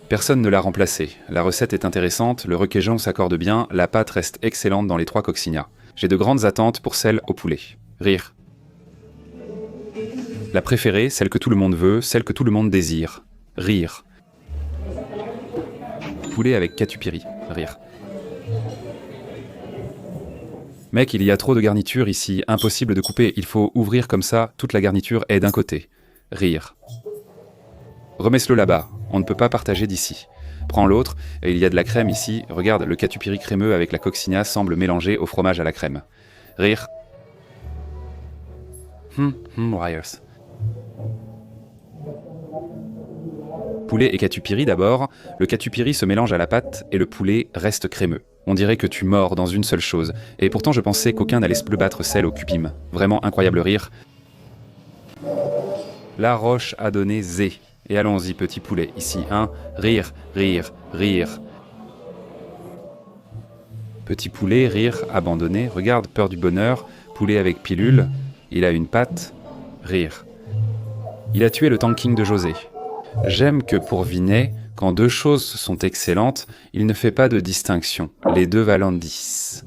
Personne ne l'a remplacé. La recette est intéressante, le requesón s'accorde bien, la pâte reste excellente dans les 3 coccinhas. J'ai de grandes attentes pour celle au poulet. Rire. La préférée, celle que tout le monde veut, celle que tout le monde désire. Rire. Poulet avec catupiry. Rire. Mec, il y a trop de garniture ici, impossible de couper, il faut ouvrir comme ça, toute la garniture est d'un côté. Rire. Remets-le là-bas, on ne peut pas partager d'ici. Prends l'autre, et il y a de la crème ici, regarde, le catupiry crémeux avec la coccinha semble mélangé au fromage à la crème. Rire. Wires. Poulet et catupiry d'abord, le catupiry se mélange à la pâte et le poulet reste crémeux. On dirait que tu mords dans une seule chose. Et pourtant je pensais qu'aucun n'allait se battre celle au cupim. Vraiment incroyable rire. La roche a donné zé. Et allons-y petit poulet, ici, hein. Rire, rire, rire. Petit poulet, rire, abandonné. Regarde, peur du bonheur. Poulet avec pilule. Il a une patte. Rire. Il a tué le tanking de José. J'aime que pour Vinet, quand 2 choses sont excellentes, il ne fait pas de distinction. Les 2 valent 10.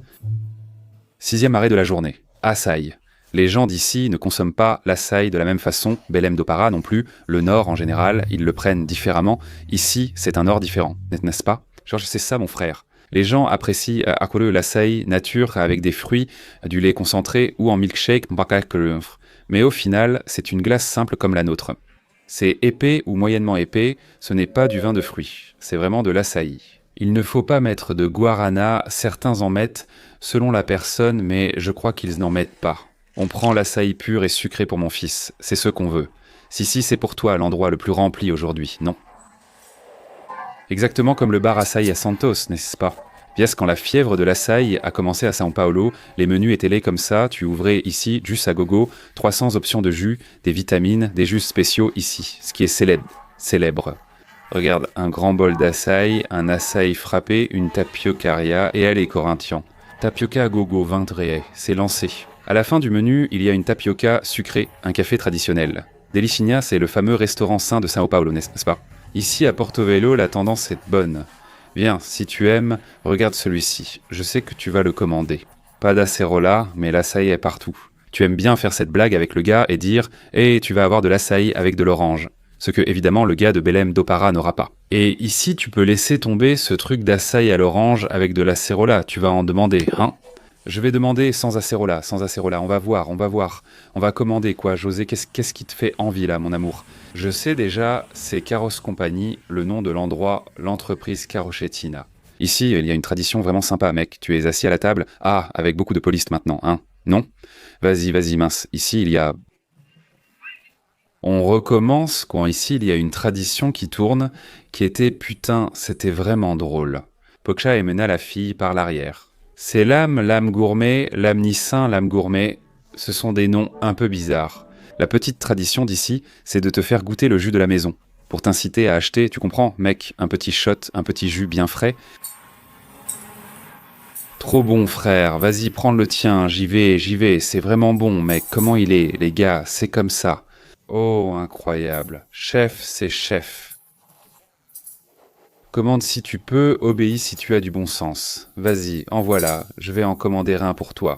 6e arrêt de la journée. Açaï. Les gens d'ici ne consomment pas l'açaï de la même façon, Belém do Pará non plus, le Nord en général, ils le prennent différemment. Ici, c'est un Nord différent, n'est-ce pas? Georges, c'est ça mon frère. Les gens apprécient l'açaï nature avec des fruits, du lait concentré ou en milkshake, mais au final, c'est une glace simple comme la nôtre. C'est épais ou moyennement épais, ce n'est pas du vin de fruits, c'est vraiment de l'açaï. Il ne faut pas mettre de guarana, certains en mettent selon la personne, mais je crois qu'ils n'en mettent pas. On prend l'açaï pur et sucré pour mon fils, c'est ce qu'on veut. Si, c'est pour toi l'endroit le plus rempli aujourd'hui, non? Exactement comme le bar açaï à Santos, n'est-ce pas? Viens, quand la fièvre de l'açaï a commencé à São Paulo, les menus étaient là comme ça, tu ouvrais ici, jus à gogo, 300 options de jus, des vitamines, des jus spéciaux ici, ce qui est célèbre. Regarde, un grand bol d'açaï, un açaï frappé, une tapiocaria, et allez Corinthians. Tapioca à gogo, 20 réais, c'est lancé. À la fin du menu, il y a une tapioca sucrée, un café traditionnel. Delicinha, c'est le fameux restaurant sain de São Paulo, n'est-ce pas? Ici, à Porto Velho, la tendance est bonne. Viens, si tu aimes, regarde celui-ci. Je sais que tu vas le commander. Pas d'acerola, mais l'açaï est partout. Tu aimes bien faire cette blague avec le gars et dire « Hey, tu vas avoir de l'açaï avec de l'orange ». Ce que, évidemment, le gars de Belém do Pará n'aura pas. Et ici, tu peux laisser tomber ce truc d'açaï à l'orange avec de l'acerola. Tu vas en demander, hein? Je vais demander sans acerola. On va voir. On va commander quoi, José? Qu'est-ce qui te fait envie là, mon amour? Je sais déjà, c'est Carros Compagnie, le nom de l'endroit, l'entreprise Carrochettina. Ici, il y a une tradition vraiment sympa, mec. Tu es assis à la table. Ah, avec beaucoup de police maintenant, hein? Non? Vas-y, mince. Ici, il y a... On recommence quand ici, il y a une tradition qui tourne, qui était putain, c'était vraiment drôle. Pokcha et mena la fille par l'arrière. C'est l'âme gourmet, l'âme nissin, l'âme gourmet. Ce sont des noms un peu bizarres. La petite tradition d'ici, c'est de te faire goûter le jus de la maison. Pour t'inciter à acheter, tu comprends, mec, un petit shot, un petit jus bien frais. Trop bon, frère, vas-y, prends le tien, j'y vais, c'est vraiment bon, mec. Comment il est, les gars, c'est comme ça. Oh, incroyable. Chef, c'est chef. Commande si tu peux, obéis si tu as du bon sens. Vas-y, en voilà, je vais en commander un pour toi.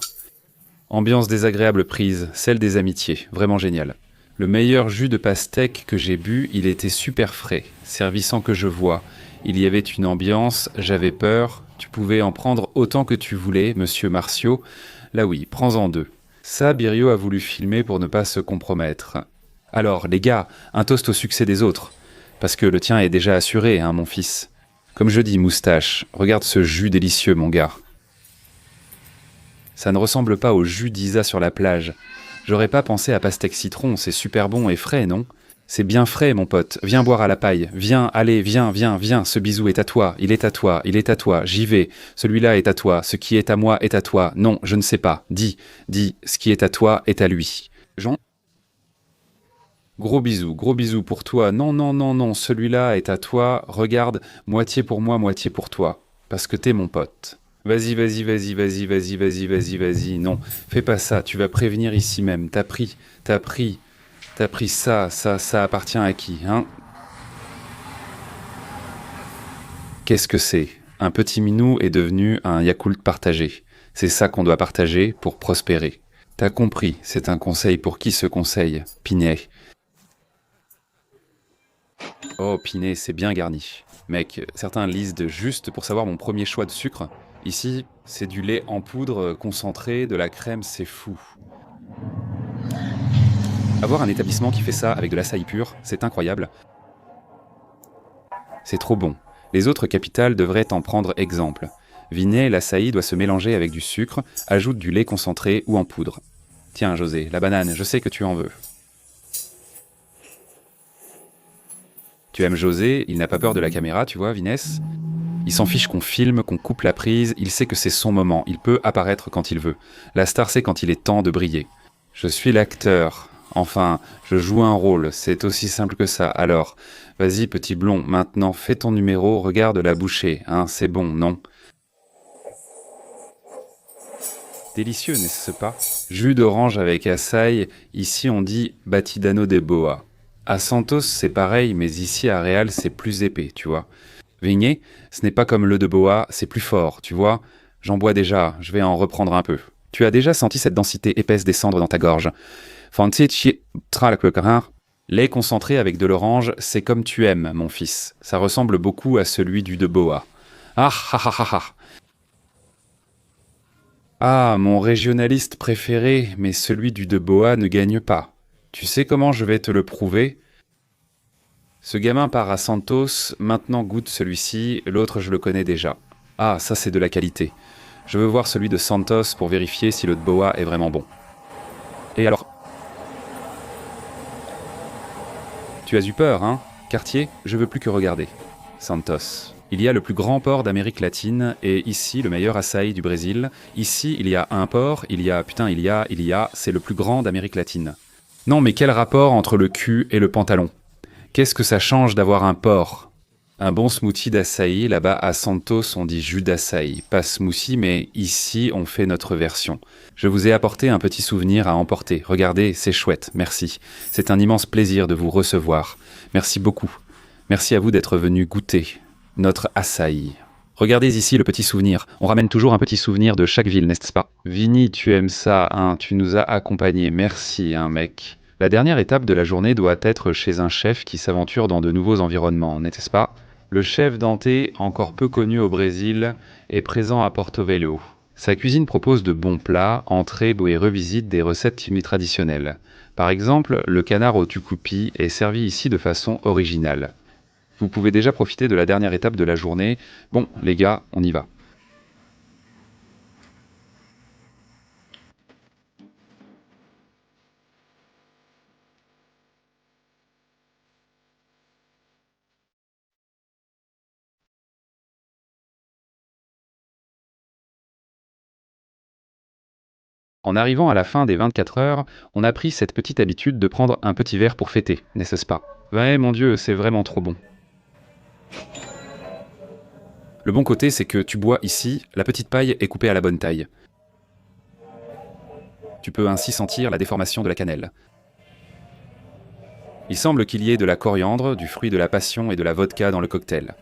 Ambiance désagréable prise, celle des amitiés, vraiment génial. Le meilleur jus de pastèque que j'ai bu, il était super frais, servi sans que je voie. Il y avait une ambiance, j'avais peur, tu pouvais en prendre autant que tu voulais, monsieur Martiaux. Là oui, prends-en 2. Ça, Birio a voulu filmer pour ne pas se compromettre. Alors, les gars, un toast au succès des autres. Parce que le tien est déjà assuré, hein, mon fils. Comme je dis, moustache, regarde ce jus délicieux, mon gars. Ça ne ressemble pas au jus d'Isa sur la plage. J'aurais pas pensé à pastèque citron, c'est super bon et frais, non? C'est bien frais, mon pote. Viens boire à la paille. Viens, allez, viens. Ce bisou est à toi. Il est à toi. J'y vais. Celui-là est à toi. Ce qui est à moi est à toi. Non, je ne sais pas. Dis. Ce qui est à toi est à lui. Jean? Gros bisous pour toi. Non, celui-là est à toi. Regarde, moitié pour moi, moitié pour toi. Parce que t'es mon pote. Vas-y. Non, fais pas ça. Tu vas prévenir ici même. T'as pris ça appartient à qui, hein? Qu'est-ce que c'est? Un petit minou est devenu un Yakult partagé. C'est ça qu'on doit partager pour prospérer. T'as compris, c'est un conseil pour qui ce conseil? Pinet. Oh, Pinet, c'est bien garni. Mec, certains lisent de juste pour savoir mon premier choix de sucre. Ici, c'est du lait en poudre concentré, de la crème, c'est fou. Avoir un établissement qui fait ça avec de l'açaï pur, c'est incroyable. C'est trop bon. Les autres capitales devraient en prendre exemple. Vinay, l'açaï doit se mélanger avec du sucre, ajoute du lait concentré ou en poudre. Tiens, José, la banane, je sais que tu en veux. Tu aimes José, il n'a pas peur de la caméra, tu vois, Vinès? Il s'en fiche qu'on filme, qu'on coupe la prise, il sait que c'est son moment, il peut apparaître quand il veut. La star sait quand il est temps de briller. Je suis l'acteur. Enfin, je joue un rôle, c'est aussi simple que ça. Alors, vas-y petit blond, maintenant fais ton numéro, regarde la bouchée, hein, c'est bon, non? Délicieux, n'est-ce pas? Jus d'orange avec açaï, ici on dit Batidano de Boa. À Santos c'est pareil, mais ici à Real c'est plus épais, tu vois. Vigné, ce n'est pas comme le de Boa, c'est plus fort, tu vois. J'en bois déjà, je vais en reprendre un peu. Tu as déjà senti cette densité épaisse descendre dans ta gorge. Lait concentré avec de l'orange, c'est comme tu aimes, mon fils. Ça ressemble beaucoup à celui du de Boa. Ah ah ah ah ah. Ah, mon régionaliste préféré, mais celui du de Boa ne gagne pas. Tu sais comment je vais te le prouver? Ce gamin part à Santos, maintenant goûte celui-ci, l'autre je le connais déjà. Ah, ça c'est de la qualité. Je veux voir celui de Santos pour vérifier si le de Boa est vraiment bon. Et alors? Tu as eu peur, hein? Quartier, je veux plus que regarder. Santos. Il y a le plus grand port d'Amérique latine, et ici, le meilleur açaï du Brésil. Ici, il y a un port, c'est le plus grand d'Amérique latine. Non, mais quel rapport entre le cul et le pantalon? Qu'est-ce que ça change d'avoir un port? Un bon smoothie d'açaï, là-bas à Santos, on dit jus d'açaï. Pas smoothie, mais ici, on fait notre version. Je vous ai apporté un petit souvenir à emporter. Regardez, c'est chouette, merci. C'est un immense plaisir de vous recevoir. Merci beaucoup. Merci à vous d'être venus goûter notre açaï. Regardez ici le petit souvenir. On ramène toujours un petit souvenir de chaque ville, n'est-ce pas? Vini, tu aimes ça, hein? Tu nous as accompagnés. Merci, hein, mec. La dernière étape de la journée doit être chez un chef qui s'aventure dans de nouveaux environnements, n'est-ce pas? Le chef Dante, encore peu connu au Brésil, est présent à Porto Velho. Sa cuisine propose de bons plats, entrées et revisite des recettes traditionnelles. Par exemple, le canard au tucupi est servi ici de façon originale. Vous pouvez déjà profiter de la dernière étape de la journée. Bon, les gars, on y va. En arrivant à la fin des 24 heures, on a pris cette petite habitude de prendre un petit verre pour fêter, n'est-ce pas? Ouais, mon Dieu, c'est vraiment trop bon. Le bon côté, c'est que tu bois ici, la petite paille est coupée à la bonne taille. Tu peux ainsi sentir la déformation de la cannelle. Il semble qu'il y ait de la coriandre, du fruit de la passion et de la vodka dans le cocktail.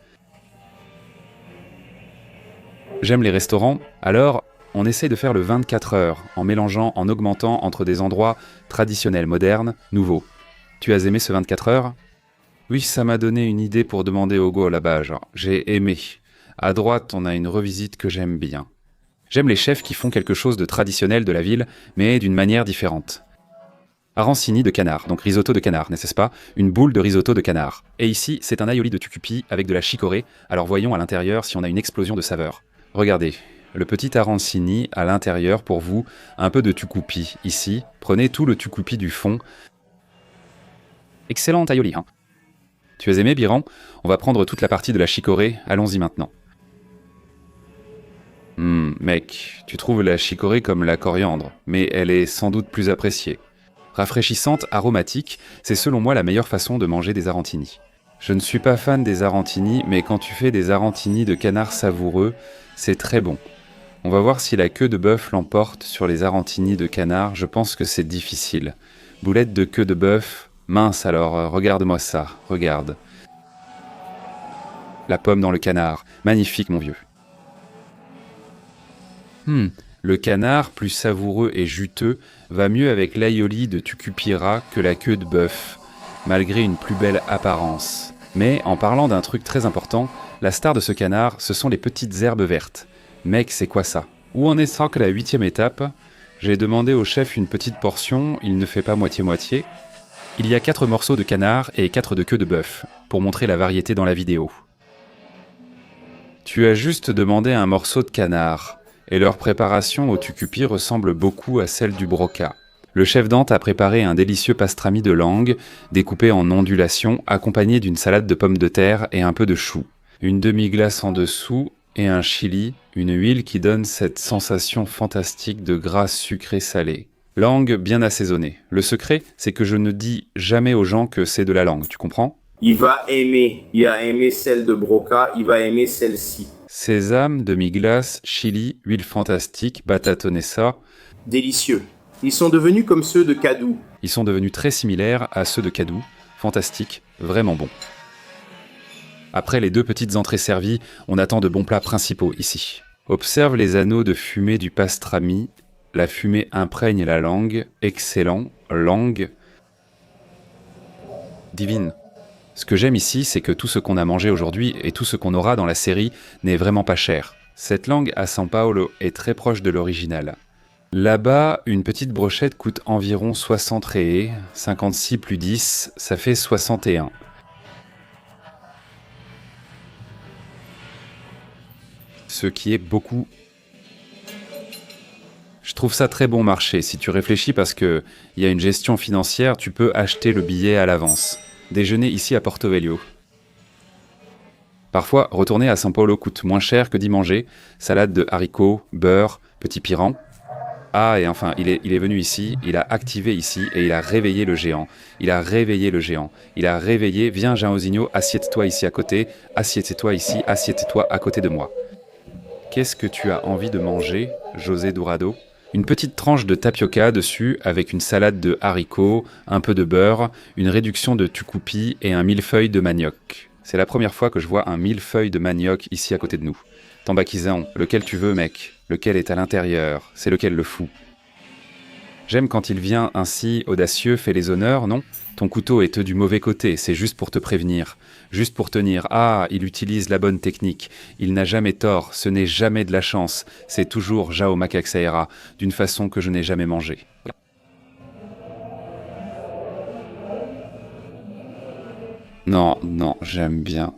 J'aime les restaurants, alors on essaie de faire le 24 heures, en mélangeant, en augmentant entre des endroits traditionnels, modernes, nouveaux. Tu as aimé ce 24 heures? Oui, ça m'a donné une idée pour demander au go là-bas, genre, j'ai aimé. À droite, on a une revisite que j'aime bien. J'aime les chefs qui font quelque chose de traditionnel de la ville, mais d'une manière différente. Arancini de canard, donc risotto de canard, n'est-ce pas? Une boule de risotto de canard. Et ici, c'est un aioli de tucupi avec de la chicorée, alors voyons à l'intérieur si on a une explosion de saveurs. Regardez, le petit arancini à l'intérieur pour vous, un peu de tucupi ici, prenez tout le tucupi du fond. Excellent aioli, hein? Tu as aimé, Biran? On va prendre toute la partie de la chicorée, allons-y maintenant. Mec, tu trouves la chicorée comme la coriandre, mais elle est sans doute plus appréciée. Rafraîchissante, aromatique, c'est selon moi la meilleure façon de manger des arantini. Je ne suis pas fan des arantini, mais quand tu fais des arantini de canard savoureux, c'est très bon. On va voir si la queue de bœuf l'emporte sur les arantini de canard, je pense que c'est difficile. Boulette de queue de bœuf, mince alors, regarde-moi ça, regarde. la pomme dans le canard. Magnifique, mon vieux. Le canard, plus savoureux et juteux, va mieux avec l'aioli de Tucupira que la queue de bœuf, malgré une plus belle apparence. Mais en parlant d'un truc très important, la star de ce canard, ce sont les petites herbes vertes. Mec, c'est quoi ça? Où en est ça que la 8e étape? J'ai demandé au chef une petite portion, il ne fait pas moitié-moitié. Il y a 4 morceaux de canard et 4 de queue de bœuf, pour montrer la variété dans la vidéo. Tu as juste demandé un morceau de canard, et leur préparation au tucupi ressemble beaucoup à celle du broca. Le chef Dante a préparé un délicieux pastrami de langue, découpé en ondulations, accompagné d'une salade de pommes de terre et un peu de chou. Une demi-glace en dessous et un chili, une huile qui donne cette sensation fantastique de gras sucré-salé. Langue bien assaisonnée. Le secret, c'est que je ne dis jamais aux gens que c'est de la langue, tu comprends? Il va aimer. Il a aimé celle de broca, il va aimer celle-ci. Sésame, demi-glace, chili, huile fantastique, batatonner ça. Délicieux. Ils sont devenus comme ceux de Cadou. Ils sont devenus très similaires à ceux de Cadou. Fantastique, vraiment bon. Après les 2 petites entrées servies, on attend de bons plats principaux ici. Observe les anneaux de fumée du pastrami. La fumée imprègne la langue. Excellent. Langue. Divine. Ce que j'aime ici, c'est que tout ce qu'on a mangé aujourd'hui et tout ce qu'on aura dans la série n'est vraiment pas cher. Cette langue à São Paulo est très proche de l'original. Là-bas, une petite brochette coûte environ 60 reais, 56 plus 10, ça fait 61. Ce qui est beaucoup. Je trouve ça très bon marché. Si tu réfléchis parce qu'il y a une gestion financière, tu peux acheter le billet à l'avance. Déjeuner ici à Porto Velho. Parfois, retourner à São Paulo coûte moins cher que d'y manger. Salade de haricots, beurre, petit piran. Ah, et enfin, il est venu ici, il a activé ici et il a réveillé le géant. Il a réveillé le géant. Il a réveillé, viens Jairzinho, assieds-toi ici à côté, assieds-toi ici, assieds-toi à côté de moi. Qu'est-ce que tu as envie de manger, José Dourado? Une petite tranche de tapioca dessus avec une salade de haricots, un peu de beurre, une réduction de tucupi et un millefeuille de manioc. C'est la première fois que je vois un millefeuille de manioc ici à côté de nous. Tambaquisão, lequel tu veux, mec? Lequel est à l'intérieur? C'est lequel le fou? J'aime quand il vient ainsi, audacieux, fait les honneurs, non? Ton couteau est du mauvais côté, c'est juste pour te prévenir. Juste pour tenir. Ah, il utilise la bonne technique. Il n'a jamais tort, ce n'est jamais de la chance. C'est toujours Jao Macaxaera, d'une façon que je n'ai jamais mangée. Non, j'aime bien.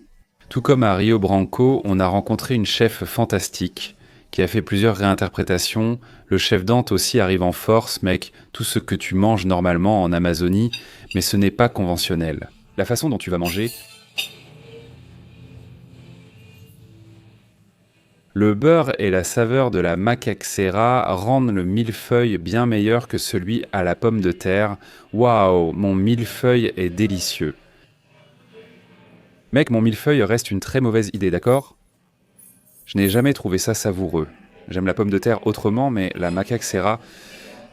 Tout comme à Rio Branco, on a rencontré une chef fantastique qui a fait plusieurs réinterprétations. Le chef Dante aussi arrive en force, mec, tout ce que tu manges normalement en Amazonie, mais ce n'est pas conventionnel. La façon dont tu vas manger... Le beurre et la saveur de la macaxeira rendent le millefeuille bien meilleur que celui à la pomme de terre. Waouh, mon millefeuille est délicieux. Mec, mon millefeuille reste une très mauvaise idée, d'accord? Je n'ai jamais trouvé ça savoureux. J'aime la pomme de terre autrement, mais la macaxeira,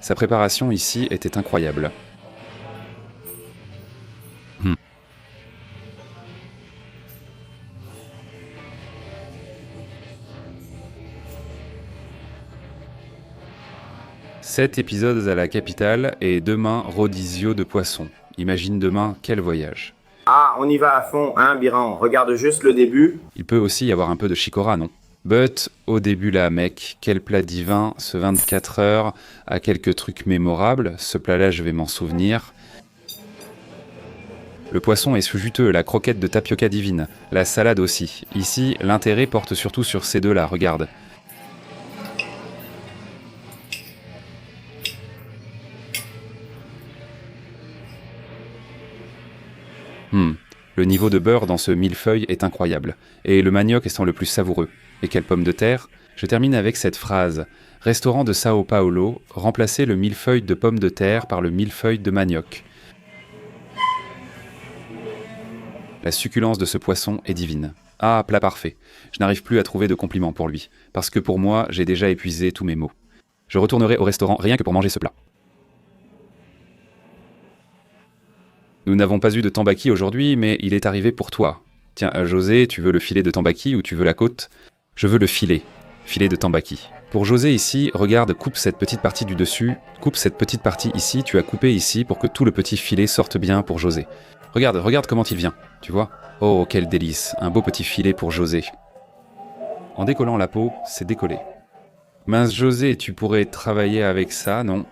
sa préparation ici était incroyable. Sept épisodes à la capitale et demain rodizio de poissons. Imagine demain, quel voyage. Ah, on y va à fond, hein, Biran? Regarde juste le début. Il peut aussi y avoir un peu de chicorée, non? But, au début là, mec, quel plat divin, ce 24 heures, a quelques trucs mémorables, ce plat-là je vais m'en souvenir. Le poisson est juteux, la croquette de tapioca divine, la salade aussi. Ici, l'intérêt porte surtout sur ces deux-là, regarde. Le niveau de beurre dans ce millefeuille est incroyable, et le manioc étant le plus savoureux. Et quelle pomme de terre? Je termine avec cette phrase. Restaurant de São Paulo, remplacez le millefeuille de pommes de terre par le millefeuille de manioc. La succulence de ce poisson est divine. Ah, plat parfait. Je n'arrive plus à trouver de compliments pour lui, parce que pour moi, j'ai déjà épuisé tous mes mots. Je retournerai au restaurant rien que pour manger ce plat. Nous n'avons pas eu de tambaqui aujourd'hui, mais il est arrivé pour toi. Tiens, José, tu veux le filet de tambaki ou tu veux la côte? Je veux le filet de tambaki. Pour José ici, regarde, coupe cette petite partie du dessus, coupe cette petite partie ici, tu as coupé ici pour que tout le petit filet sorte bien pour José. Regarde comment il vient, tu vois? Oh, quel délice, un beau petit filet pour José. En décollant la peau, c'est décollé. Mince José, tu pourrais travailler avec ça, non?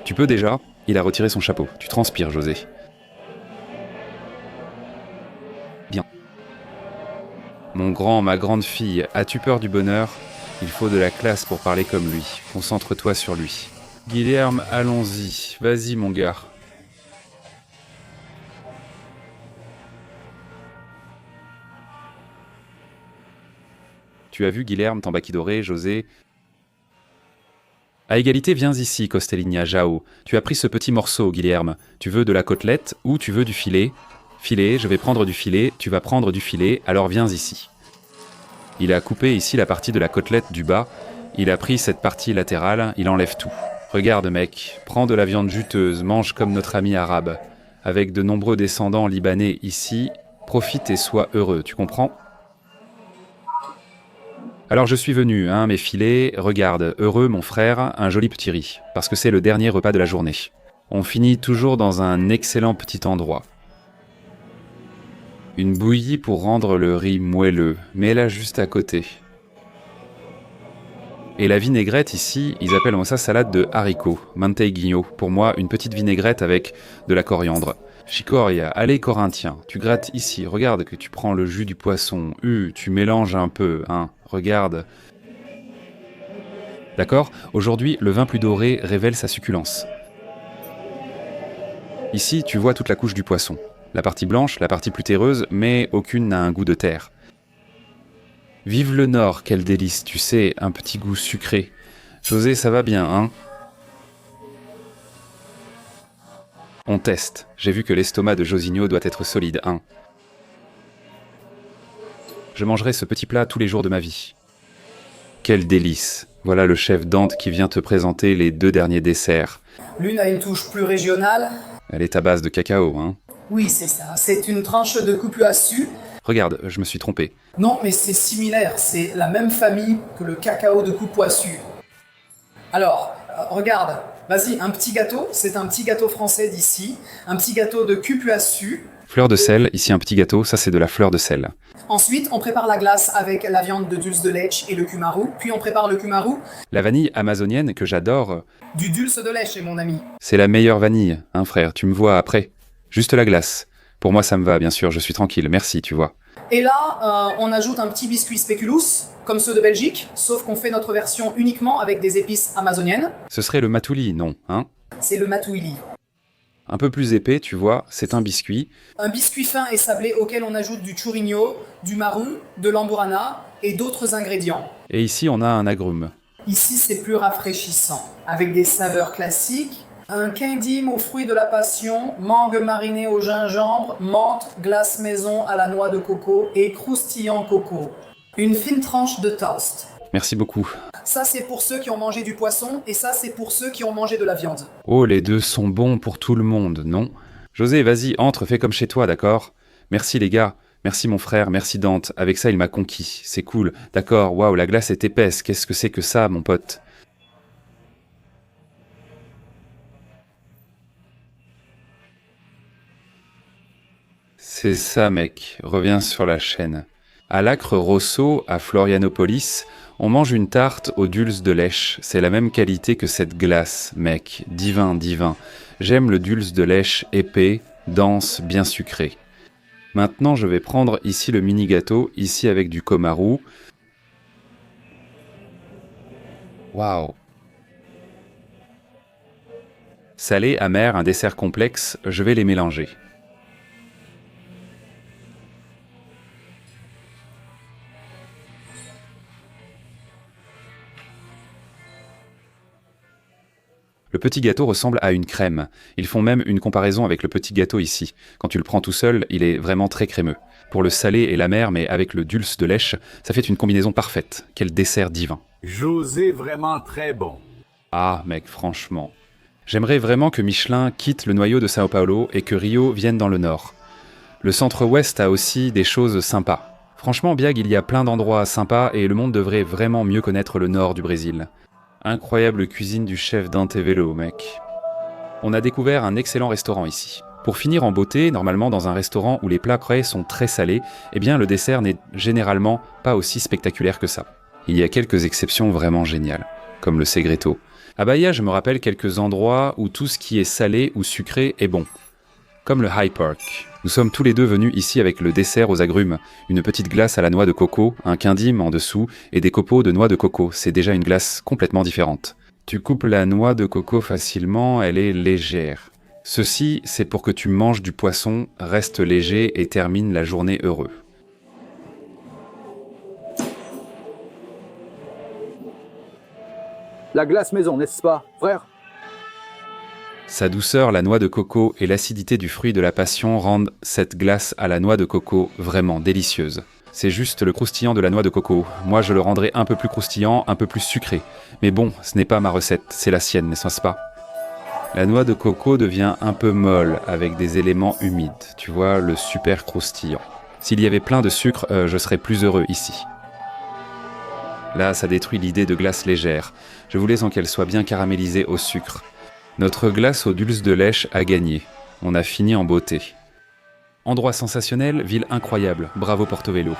Tu peux déjà? Il a retiré son chapeau. Tu transpires, José. Bien. Mon grand, ma grande fille, as-tu peur du bonheur? Il faut de la classe pour parler comme lui. Concentre-toi sur lui. Guilherme, allons-y. Vas-y, mon gars. Tu as vu Guilherme, Tambaki doré, José? À égalité, viens ici, Costellinha, Jao. Tu as pris ce petit morceau, Guilherme. Tu veux de la côtelette ou tu veux du filet? Filet, je vais prendre du filet, tu vas prendre du filet, alors viens ici. Il a coupé ici la partie de la côtelette du bas, il a pris cette partie latérale, il enlève tout. Regarde mec, prends de la viande juteuse, mange comme notre ami arabe. Avec de nombreux descendants libanais ici, profite et sois heureux, tu comprends? Alors je suis venu, hein, mes filets, regarde, heureux mon frère, un joli petit riz, parce que c'est le dernier repas de la journée. On finit toujours dans un excellent petit endroit. Une bouillie pour rendre le riz moelleux, mets-la juste à côté. Et la vinaigrette ici, ils appellent ça salade de haricots, manteiguinho. Pour moi, une petite vinaigrette avec de la coriandre. Chicoria, allez Corinthien, tu grattes ici, regarde que tu prends le jus du poisson, tu mélanges un peu, hein, regarde. D'accord? Aujourd'hui, le vin plus doré révèle sa succulence. Ici, tu vois toute la couche du poisson. La partie blanche, la partie plus terreuse, mais aucune n'a un goût de terre. Vive le Nord, quel délice, tu sais, un petit goût sucré. José, ça va bien, hein? On teste. J'ai vu que l'estomac de Josigno doit être solide, hein? Je mangerai ce petit plat tous les jours de ma vie. Quel délice! Voilà le chef Dante qui vient te présenter les 2 derniers desserts. L'une a une touche plus régionale. Elle est à base de cacao, hein? Oui, c'est ça. C'est une tranche de cupuaçu. Regarde, je me suis trompé. Non, mais c'est similaire. C'est la même famille que le cacao de cupuaçu. Alors, regarde. Vas-y, un petit gâteau. C'est un petit gâteau français d'ici. Un petit gâteau de cupuaçu. Fleur de sel, ici un petit gâteau, ça c'est de la fleur de sel. Ensuite, on prépare la glace avec la viande de dulce de leche et le cumaru. Puis on prépare le cumaru. La vanille amazonienne que j'adore. Du dulce de leche, mon ami. C'est la meilleure vanille, hein frère, tu me vois après. Juste la glace. Pour moi ça me va, bien sûr, je suis tranquille, merci, tu vois. Et là, on ajoute un petit biscuit speculus, comme ceux de Belgique, sauf qu'on fait notre version uniquement avec des épices amazoniennes. Ce serait le matouli, non, hein? C'est le matouili. Un peu plus épais, tu vois, c'est un biscuit. Un biscuit fin et sablé auquel on ajoute du churrigno, du marou, de l'amburana et d'autres ingrédients. Et ici on a un agrume. Ici, c'est plus rafraîchissant, avec des saveurs classiques. Un quindim aux fruits de la passion, mangue marinée au gingembre, menthe, glace maison à la noix de coco et croustillant coco. Une fine tranche de toast. Merci beaucoup. Ça, c'est pour ceux qui ont mangé du poisson et ça, c'est pour ceux qui ont mangé de la viande. Oh, les deux sont bons pour tout le monde, non? José, vas-y, entre, fais comme chez toi, d'accord? Merci les gars, merci mon frère, merci Dante. Avec ça, il m'a conquis, c'est cool. D'accord, waouh, la glace est épaisse, qu'est-ce que c'est que ça, mon pote? C'est ça, mec. Reviens sur la chaîne. À l'Acre Rosso, à Florianopolis, on mange une tarte au dulce de lèche. C'est la même qualité que cette glace, mec. Divin, divin. J'aime le dulce de lèche épais, dense, bien sucré. Maintenant, je vais prendre ici le mini gâteau, ici avec du komaru. Waouh. Salé, amer, un dessert complexe, je vais les mélanger. Le petit gâteau ressemble à une crème. Ils font même une comparaison avec le petit gâteau ici. Quand tu le prends tout seul, il est vraiment très crémeux. Pour le salé et l'amer, mais avec le dulce de lèche, ça fait une combinaison parfaite. Quel dessert divin. José, vraiment très bon. Ah, mec, franchement. J'aimerais vraiment que Michelin quitte le noyau de Sao Paulo et que Rio vienne dans le nord. Le centre-ouest a aussi des choses sympas. Franchement, Biag, il y a plein d'endroits sympas et le monde devrait vraiment mieux connaître le nord du Brésil. Incroyable cuisine du chef Dante Velo, mec. On a découvert un excellent restaurant ici. Pour finir en beauté, normalement dans un restaurant où les plats frais sont très salés, eh bien le dessert n'est généralement pas aussi spectaculaire que ça. Il y a quelques exceptions vraiment géniales, comme le segreto. À Bahia, je me rappelle quelques endroits où tout ce qui est salé ou sucré est bon. Comme le High Park. Nous sommes tous les deux venus ici avec le dessert aux agrumes, une petite glace à la noix de coco, un quindim en dessous et des copeaux de noix de coco. C'est déjà une glace complètement différente. Tu coupes la noix de coco facilement, elle est légère. Ceci, c'est pour que tu manges du poisson, reste léger et termine la journée heureux. La glace maison, n'est-ce pas, frère? Sa douceur, la noix de coco et l'acidité du fruit de la passion rendent cette glace à la noix de coco vraiment délicieuse. C'est juste le croustillant de la noix de coco. Moi, je le rendrais un peu plus croustillant, un peu plus sucré. Mais bon, ce n'est pas ma recette, c'est la sienne, n'est-ce pas? La noix de coco devient un peu molle avec des éléments humides. Tu vois, le super croustillant. S'il y avait plein de sucre, je serais plus heureux ici. Là, ça détruit l'idée de glace légère. Je voulais qu'elle soit bien caramélisée au sucre. Notre glace au dulce de lèche a gagné. On a fini en beauté. Endroit sensationnel, ville incroyable. Bravo Porto-Velo.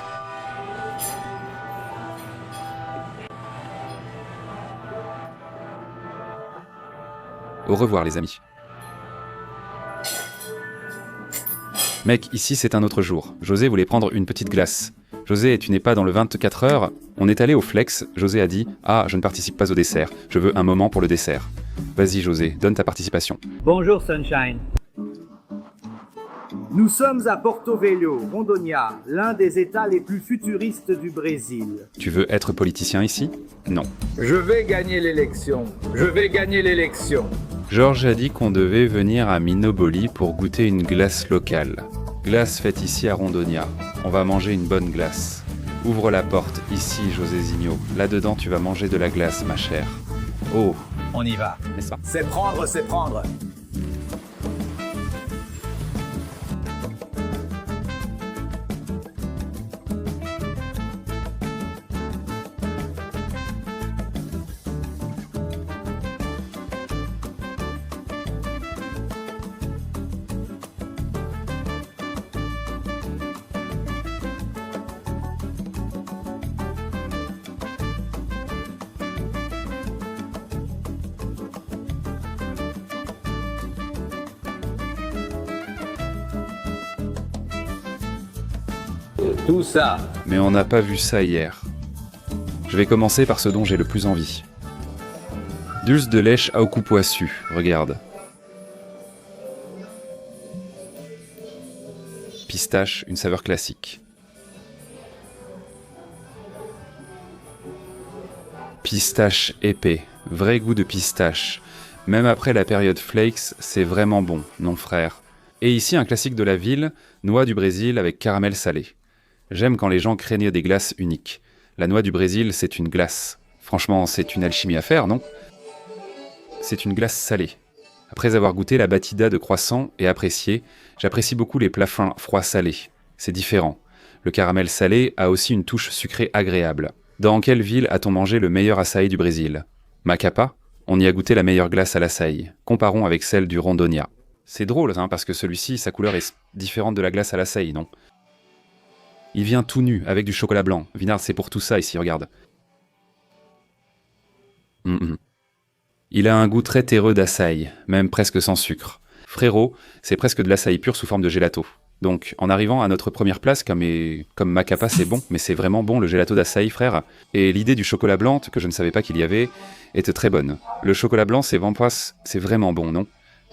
Au revoir les amis. Mec, ici c'est un autre jour. José voulait prendre une petite glace. José, tu n'es pas dans le 24 heures. On est allé au Flex. José a dit « Ah, je ne participe pas au dessert. Je veux un moment pour le dessert. » Vas-y José, donne ta participation. Bonjour Sunshine. Nous sommes à Porto Velho, Rondônia, l'un des États les plus futuristes du Brésil. Tu veux être politicien ici? Non. Je vais gagner l'élection. Je vais gagner l'élection. Georges a dit qu'on devait venir à Minoboli pour goûter une glace locale. Glace faite ici à Rondônia. On va manger une bonne glace. Ouvre la porte, ici Josézinho. Là-dedans tu vas manger de la glace, ma chère. Oh, On y va. n'est-ce pas? C'est prendre, c'est prendre. Tout ça. Mais on n'a pas vu ça hier. Je vais commencer par ce dont j'ai le plus envie. Dulce de lèche au cupuaçu, regarde. Pistache, une saveur classique. Pistache épais, vrai goût de pistache. Même après la période flakes, c'est vraiment bon, non frère. Et ici un classique de la ville, noix du Brésil avec caramel salé. J'aime quand les gens craignent des glaces uniques. La noix du Brésil, c'est une glace. Franchement, c'est une alchimie à faire, non? C'est une glace salée. Après avoir goûté la batida de croissant et apprécié, j'apprécie beaucoup les plats froids salés. C'est différent. Le caramel salé a aussi une touche sucrée agréable. Dans quelle ville a-t-on mangé le meilleur açaï du Brésil? Macapá? On y a goûté la meilleure glace à l'açaï. Comparons avec celle du Rondônia. C'est drôle, hein, parce que celui-ci, sa couleur est différente de la glace à l'açaï, non? Il vient tout nu, avec du chocolat blanc. Vinard, c'est pour tout ça ici, regarde. Il a un goût très terreux d'açaï, même presque sans sucre. Frérot, c'est presque de l'açaï pur sous forme de gelato. Donc, en arrivant à notre première place, comme Macapá, c'est bon, mais c'est vraiment bon le gelato d'açaï, frère. Et l'idée du chocolat blanc, que je ne savais pas qu'il y avait, était très bonne. Le chocolat blanc, c'est vraiment bon, non?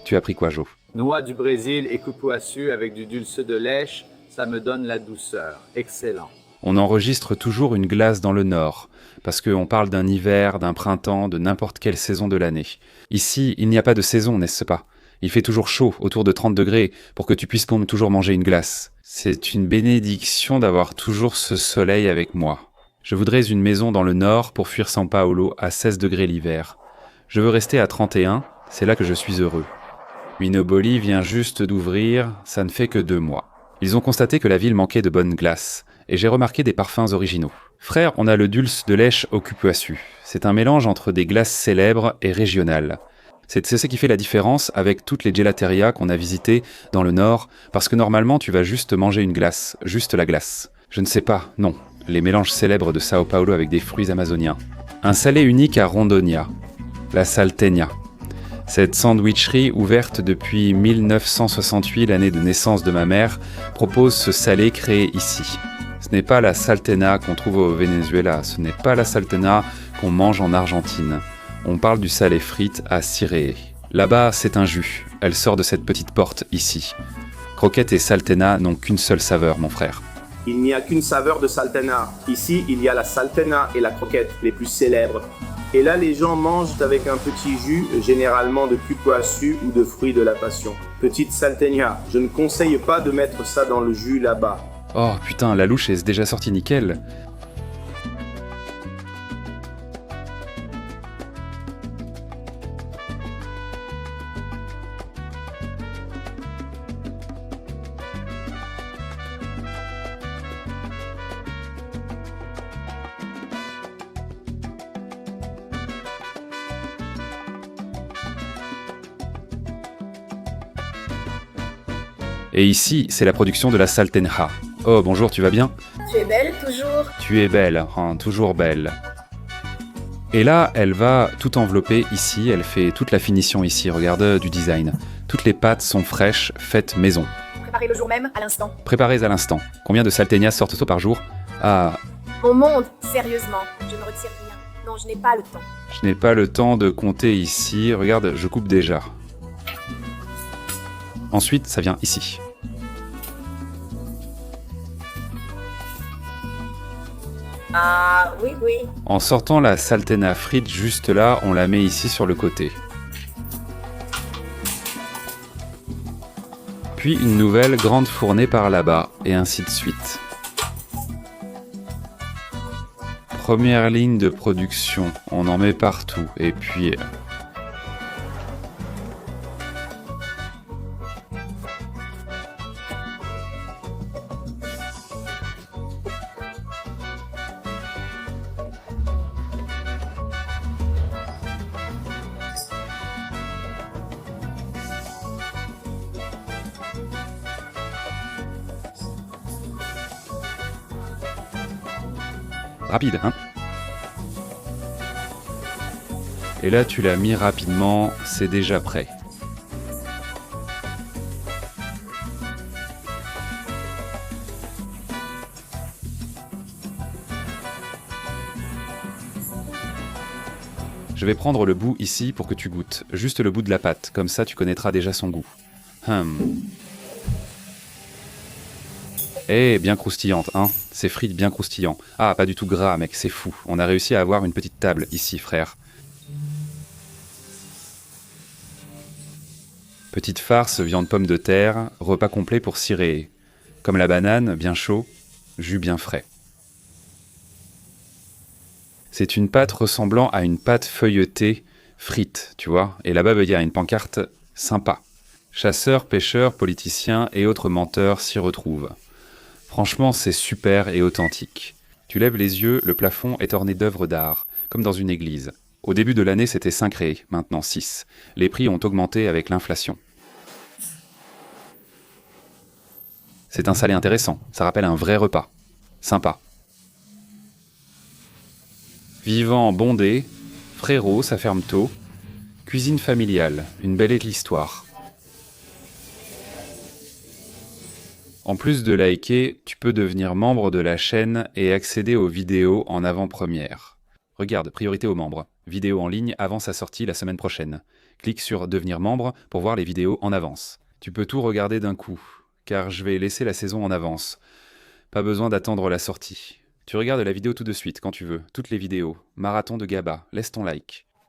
Tu as pris quoi, Jo? Noix du Brésil et cupuaçu avec du dulce de lèche, ça me donne la douceur. Excellent. On enregistre toujours une glace dans le nord, parce qu'on parle d'un hiver, d'un printemps, de n'importe quelle saison de l'année. Ici, il n'y a pas de saison, n'est-ce pas? Il fait toujours chaud, autour de 30 degrés, pour que tu puisses toujours manger une glace. C'est une bénédiction d'avoir toujours ce soleil avec moi. Je voudrais une maison dans le nord pour fuir São Paulo à 16 degrés l'hiver. Je veux rester à 31, c'est là que je suis heureux. Minoboli vient juste d'ouvrir, ça ne fait que 2 mois. Ils ont constaté que la ville manquait de bonnes glaces, et j'ai remarqué des parfums originaux. Frère, on a le Dulce de Lèche au Cupuaçu. C'est un mélange entre des glaces célèbres et régionales. C'est ce qui fait la différence avec toutes les gelaterias qu'on a visitées dans le nord, parce que normalement tu vas juste manger une glace, juste la glace. Je ne sais pas, non, les mélanges célèbres de Sao Paulo avec des fruits amazoniens. Un salé unique à Rondônia, la Salteña. Cette sandwicherie, ouverte depuis 1968, l'année de naissance de ma mère, propose ce salé créé ici. Ce n'est pas la salteña qu'on trouve au Venezuela, ce n'est pas la salteña qu'on mange en Argentine. On parle du salé frites à Cirée. Là-bas, c'est un jus. Elle sort de cette petite porte ici. Croquettes et salteña n'ont qu'une seule saveur, mon frère. Il n'y a qu'une saveur de salteña. Ici, il y a la salteña et la croquette, les plus célèbres. Et là, les gens mangent avec un petit jus, généralement de cupuaçu ou de fruits de la passion. Petite salteña, je ne conseille pas de mettre ça dans le jus là-bas. Oh putain, la louche est déjà sortie nickel. Et ici, c'est la production de la salteña. Oh, bonjour, tu vas bien? Tu es belle, toujours. Tu es belle, hein, toujours belle. Et là, elle va tout envelopper ici, elle fait toute la finition ici, regarde du design. Toutes les pâtes sont fraîches, faites maison. Préparées le jour même, à l'instant. Préparées à l'instant. Combien de salteñas sortent par jour? Ah... Mon monde, sérieusement, je ne retire rien. Non, je n'ai pas le temps. Je n'ai pas le temps de compter ici, regarde, je coupe déjà. Ensuite, ça vient ici. Ah, oui, oui. En sortant la salteña frite juste là, on la met ici sur le côté. Puis une nouvelle grande fournée par là-bas, et ainsi de suite. Première ligne de production, on en met partout, et puis... Rapide, hein? Et là, tu l'as mis rapidement, c'est déjà prêt. Je vais prendre le bout ici pour que tu goûtes, juste le bout de la pâte, comme ça tu connaîtras déjà son goût. Eh, bien croustillante, hein? Ces frites bien croustillant. Ah, pas du tout gras, mec, c'est fou. On a réussi à avoir une petite table ici, frère. Petite farce, viande pomme de terre, repas complet pour cirer. Comme la banane, bien chaud, jus bien frais. C'est une pâte ressemblant à une pâte feuilletée frite, tu vois. Et là-bas, il y a une pancarte sympa. Chasseurs, pêcheurs, politiciens et autres menteurs s'y retrouvent. Franchement, c'est super et authentique. Tu lèves les yeux, le plafond est orné d'œuvres d'art, comme dans une église. Au début de l'année, c'était 5 raies, maintenant 6. Les prix ont augmenté avec l'inflation. C'est un salé intéressant, ça rappelle un vrai repas. Sympa. Vivant bondé, frérot, ça ferme tôt. Cuisine familiale, une belle histoire. En plus de liker, tu peux devenir membre de la chaîne et accéder aux vidéos en avant-première. Regarde, priorité aux membres. Vidéo en ligne avant sa sortie la semaine prochaine. Clique sur devenir membre pour voir les vidéos en avance. Tu peux tout regarder d'un coup, car je vais laisser la saison en avance. Pas besoin d'attendre la sortie. Tu regardes la vidéo tout de suite quand tu veux, toutes les vidéos. Marathon de Gaba, laisse ton like.